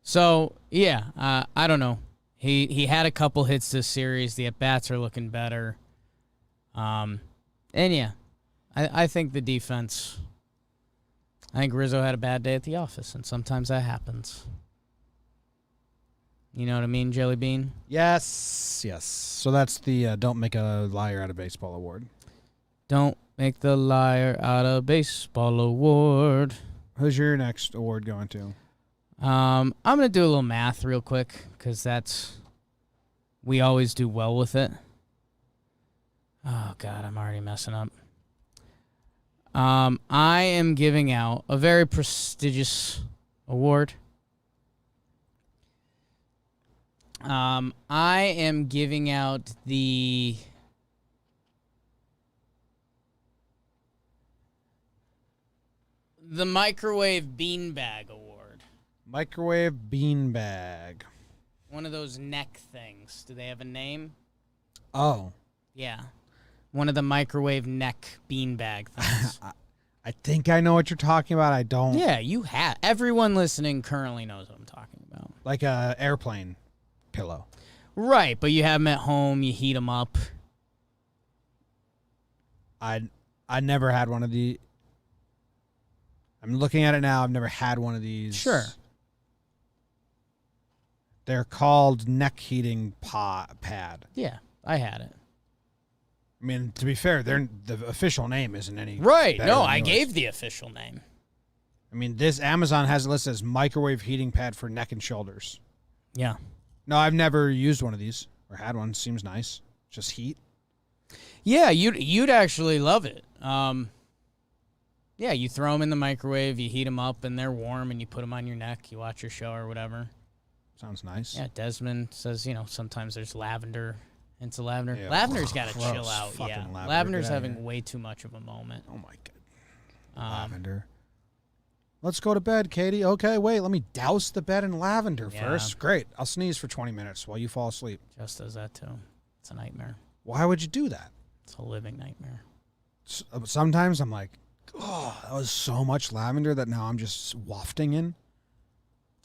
So, yeah, I don't know. He had a couple hits this series. The at-bats are looking better. And, yeah, I think the defense, I think Rizzo had a bad day at the office, and sometimes that happens. You know what I mean, Jelly Bean? Yes. So that's the Don't Make a Liar Out of Baseball award. Don't make the liar out of baseball award. Who's your next award going to? I'm going to do a little math real quick because we always do well with it. Oh, God, I'm already messing up. I am giving out a very prestigious award. I am giving out the Microwave Beanbag Award. Microwave Beanbag. One of those neck things. Do they have a name? Oh. Yeah. One of the microwave neck beanbag things. I think I know what you're talking about. I don't. Yeah, you have. Everyone listening currently knows what I'm talking about. Like a airplane pillow. Right, but you have them at home. You heat them up. I never had one of the. I'm looking at it now. I've never had one of these. Sure. They're called neck heating pad. Yeah, I had it. I mean, to be fair, the official name isn't any Right. better No, than I yours. gave the official name. I mean, this Amazon has it listed as microwave heating pad for neck and shoulders. Yeah. No, I've never used one of these or had one. Seems nice. Just heat. Yeah, you'd actually love it. Yeah, you throw them in the microwave, you heat them up, and they're warm, and you put them on your neck. You watch your show or whatever. Sounds nice. Yeah, Desmond says, sometimes there's lavender. Into lavender. Yeah. Lavender's got to Gross. chill out. Fucking Yeah, lavender. Lavender's Get outta having here. way too much of a moment. Oh my god. Lavender. Let's go to bed, Katie. Okay, wait. Let me douse the bed in lavender Yeah. first. Great. I'll sneeze for 20 minutes while you fall asleep. Just does that too. It's a nightmare. Why would you do that? It's a living nightmare. Sometimes I'm like, oh, that was so much lavender that now I'm just wafting in.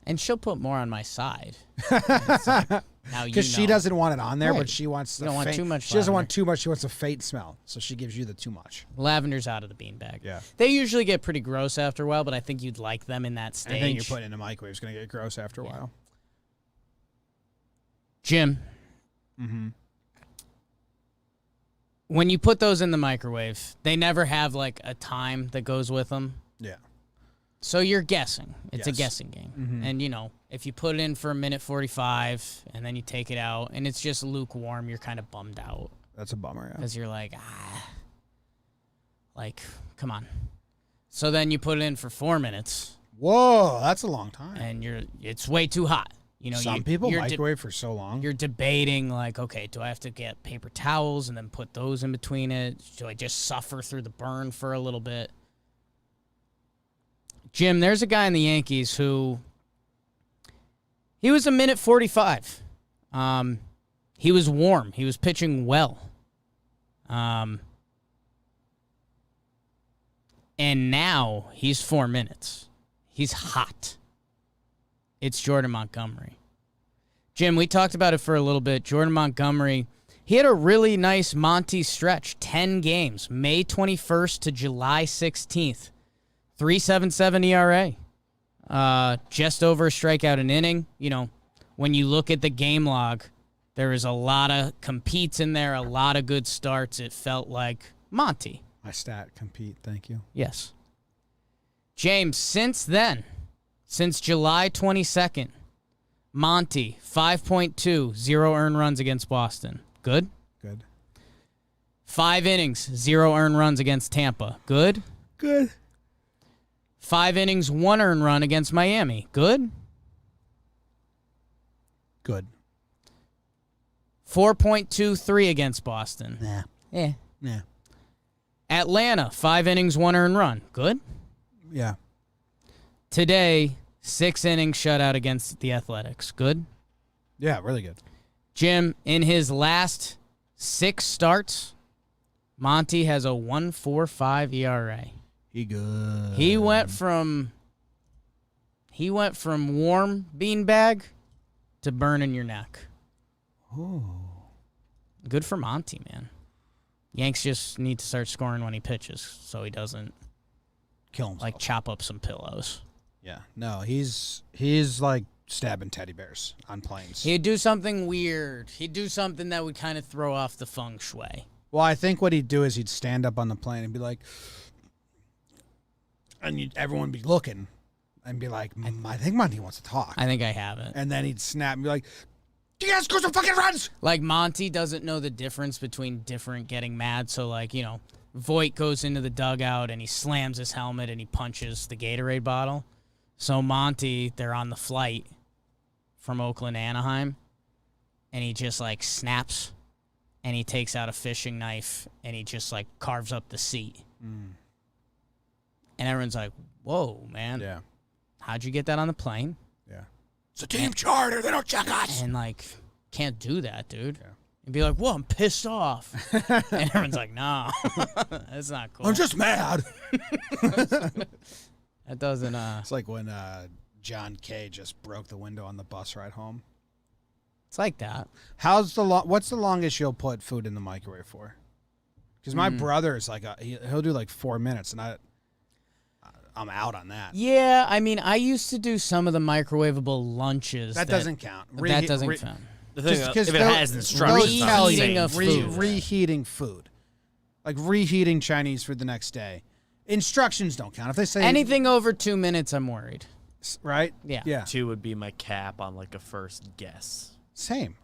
And she'll put more on my side. It's like, now you Because she know. doesn't want it on there, Right. but she wants You don't want faint- too much She doesn't want lavender. too much. She wants a faint smell. So she gives you the too much. Lavender's out of the beanbag. Yeah. They usually get pretty gross after a while, but I think you'd like them in that stage. Anything you're putting in the microwave is going to get gross after a while. Jim, Mm-hmm. when you put those in the microwave, they never have like a time that goes with them. Yeah. So you're guessing. It's a Yes. guessing game. Mhm. And, if you put it in for a minute 45 and then you take it out and it's just lukewarm, you're kind of bummed out That's a bummer, yeah. because you're like, come on. So then you put it in for 4 minutes Whoa, that's a long time. and it's way too hot. Some people you're microwave for so long. You're debating like, okay, do I have to get paper towels and then put those in between it? Do I just suffer through the burn for a little bit? Jim, there's a guy in the Yankees who he was a minute 45. He was warm. He was pitching well. And now he's 4 minutes. He's hot. It's Jordan Montgomery. Jim, we talked about it for a little bit. Jordan Montgomery, he had a really nice Monty stretch, 10 games, May 21st to July 16th. 3.77 ERA. Just over a strikeout an inning. When you look at the game log, there is a lot of competes in there, a lot of good starts. It felt like Monty. My stat compete, thank you. Yes. James, since then, since July 22nd, Monty, 5.2, 0 earned runs against Boston. Good? Good. 5 innings, 0 earned runs against Tampa. Good? Good. 5 innings, 1 earned run against Miami. Good? Good. 4.23 against Boston. Nah. Yeah. Yeah. Atlanta, 5 innings, 1 earned run. Good? Yeah. Today, 6-inning shutout against the Athletics. Good? Yeah, really good. Jim, in his last 6 starts, Monty has a 1.45 ERA. He good. He went from warm beanbag to burning your neck. Ooh. Good for Monty, man. Yanks just need to start scoring when he pitches so he doesn't Kill himself. like chop up some pillows. Yeah. No, he's like stabbing teddy bears on planes. He'd do something weird. He'd do something that would kind of throw off the feng shui. Well, I think what he'd do is he'd stand up on the plane and be like, and everyone would be looking and be like, I think Monty wants to talk. I think I have it. And then he'd snap and be like, you guys go some fucking runs. Like, Monty doesn't know the difference between different getting mad. So, like, you know, Voit goes into the dugout and he slams his helmet and he punches the Gatorade bottle. So, Monty, they're on the flight from Oakland to Anaheim, and he just, like, snaps, and he takes out a fishing knife, and he just, like, carves up the seat. And everyone's like, whoa, man. Yeah. How'd you get that on the plane? Yeah. It's a team charter. They don't check us. And, like, can't do that, dude. Yeah. And be like, well, I'm pissed off. And everyone's like, no, that's not cool. I'm just mad. That doesn't, It's like when John Kay just broke the window on the bus ride home. it's like that. What's the longest you'll put food in the microwave for? Because my brother is like, he'll do like 4 minutes, and I'm out on that. Yeah, I mean, I used to do some of the microwavable lunches. That doesn't count. That doesn't count. The thing, Just 'cause if it they'll- has instructions, they'll on tell the you same of food. food. Reheating food. Like reheating Chinese food the next day. Instructions don't count. If they say Anything over 2 minutes, I'm worried. right? Yeah. Yeah. 2 would be my cap on like a first guess. Same.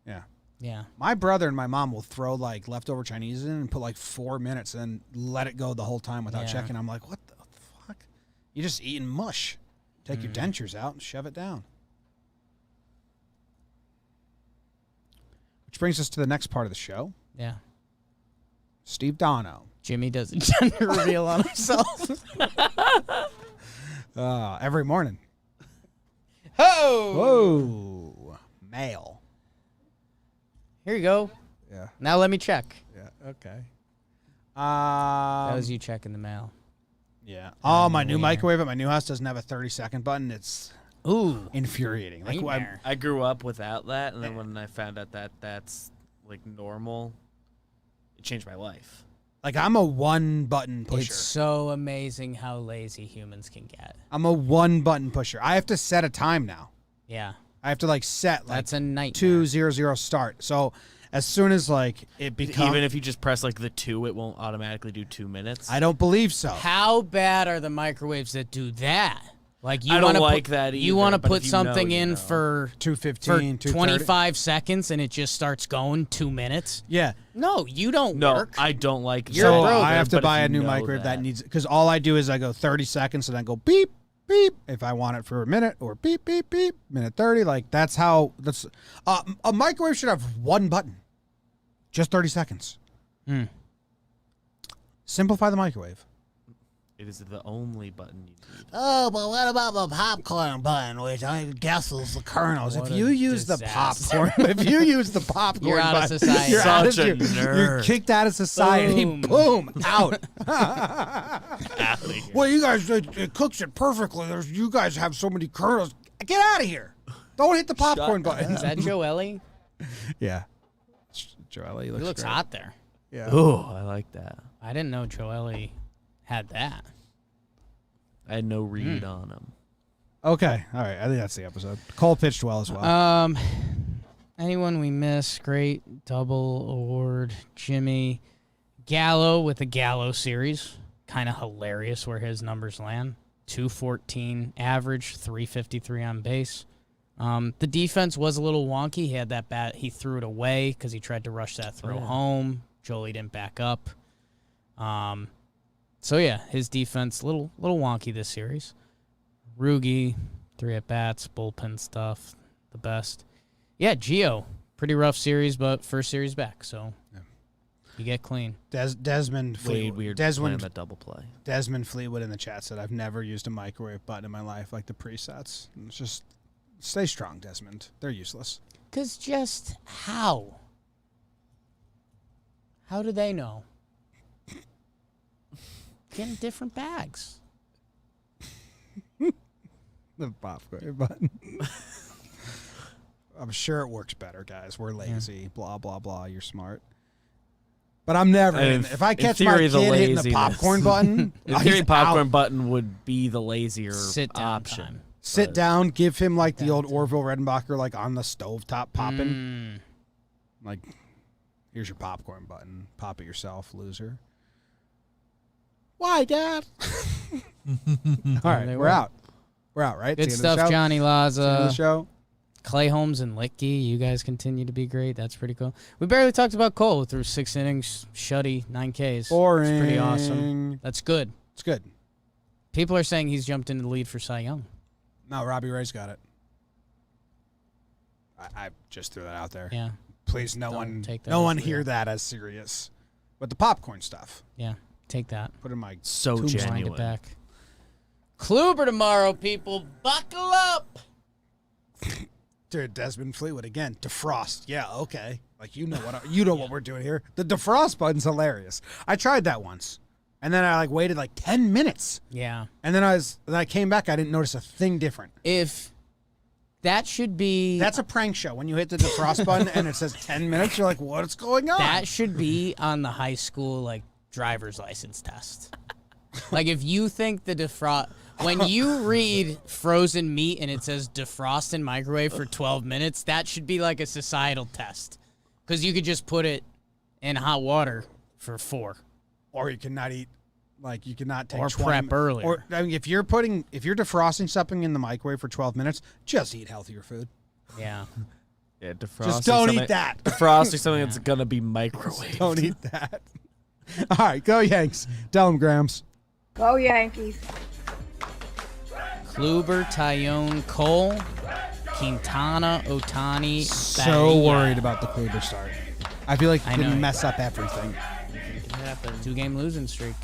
Yeah. Yeah. My brother and my mom will throw like leftover Chinese in and put like 4 minutes and let it go the whole time without Yeah. checking. I'm like, what the fuck? You're just eating mush. Take your dentures out and shove it down. Which brings us to the next part of the show. Yeah. Steve Dono. Jimmy does a gender reveal on himself. Every morning. Oh! Whoa. Male. Here you go. Yeah. Now let me check. Yeah. Okay. That was you checking the mail. Yeah. Oh, my new Wiener. microwave at my new house doesn't have a 30-second button. It's Ooh. infuriating. Like, Nightmare. I grew up without that, and then when I found out that that's like normal, it changed my life. I'm a one-button pusher. It's so amazing how lazy humans can get. I'm a one-button pusher. I have to set a time now. Yeah. I have to set That's a nightmare. 2:00 start. So as soon as it becomes, Even if you just press the 2, it won't automatically do 2 minutes. I don't believe so. How bad are the microwaves that do that? Like you I don't wanna like put, that You either, want to but put if you something know, you in know. for 2:15, 2:30. 25 seconds and it just starts going 2 minutes? Yeah. No, you don't No, work. I don't like You're that a broke. I have to but buy if a you new know microwave that needs, because all I do is I go 30 seconds and then go beep, beep. If I want it for a minute, or beep, beep, beep, minute 30. That's how, a microwave should have one button. Just 30 seconds. Simplify the microwave. It is the only button you need. Oh, but what about the popcorn button, which I guess is the kernels? What If a you use the disaster. popcorn, You're out of button, society. You're out Such a you're nerd. kicked out of society. Boom. Boom, out. Outta here. Well, you guys, it cooks it perfectly. You guys have so many kernels. Get out of here. Don't hit the popcorn button. Is that Joe Ellie? Yeah. Joelle, He looks hot there. Yeah. Oh, I like that. I didn't know Joe Ellie had that. I had no read on him. Okay. All right. I think that's the episode. Cole pitched well as well. Anyone we miss, great double award. Jimmy Gallo with the Gallo series. Kind of hilarious where his numbers land. 214 average, 353 on base. The defense was a little wonky. He had that bat. He threw it away because he tried to rush that throw home. Jolie didn't back up. So yeah, his defense little wonky this series. Rugi, 3 at bats, bullpen stuff, the best. Yeah, Gio, pretty rough series, but first series back. So You get clean. Desmond Wade Fleetwood. weird playing Desmond that double play. Desmond Fleetwood in the chat said, "I've never used a microwave button in my life like the presets." It's just stay strong, Desmond. They're useless. Because just how? How do they know? Get in different bags. The popcorn button. I'm sure it works better, guys. We're lazy. Blah, blah, blah. You're smart. But I'm never. If I catch my kid hitting the popcorn button, in theory, he's popcorn out. button would be the lazier Sit down option. time. Sit down, give him like the old Orville Redenbacher, like on the stovetop popping. Like, here's your popcorn button. Pop it yourself, loser. Why, Dad? All right, we're out. We're out, right? Good It's the end of the stuff, show? Johnny It's the end of the Laza. show. Clay Holmes and Licky, you guys continue to be great. That's pretty cool. We barely talked about Cole through 6 innings, shutty, 9 Ks. Boring. It's pretty awesome. That's good. It's good. People are saying he's jumped into the lead for Cy Young. No, Robbie Ray's got it. I just threw that out there. Yeah. Please, no Don't one, take that no as one real. hear that as serious. But the popcorn stuff, Yeah. Take that. put in my So tombstone. Wind genuine. it back. Kluber tomorrow, people. Buckle up. Dude, Desmond Fleetwood again. Defrost. Yeah, okay. Like you know what we're doing here. The defrost button's hilarious. I tried that once, and then I waited 10 minutes, Yeah. and then I came back. I didn't notice a thing different. If that should be That's a prank show. When you hit the defrost button and it says 10 minutes, you're like, what's going on? that should be on the high school driver's license test. If you think the defrost, when you read frozen meat and it says defrost in microwave for 12 minutes, that should be a societal test, because you could just put it in hot water for 4. Or you cannot eat. You cannot take Or 20 prep earlier. Or if you're defrosting something in the microwave for 12 minutes, just eat healthier food. Yeah. Yeah, defrosting Just don't something- eat that. Defrosting something that's gonna be microwave. Don't eat that. All right, go Yanks. Tell them, Grams. Go Yankees. Kluber, Tyone, Cole, Quintana, Otani. So Barria. worried about the Kluber start. I feel like I he know. can mess up everything. 2-game losing streak.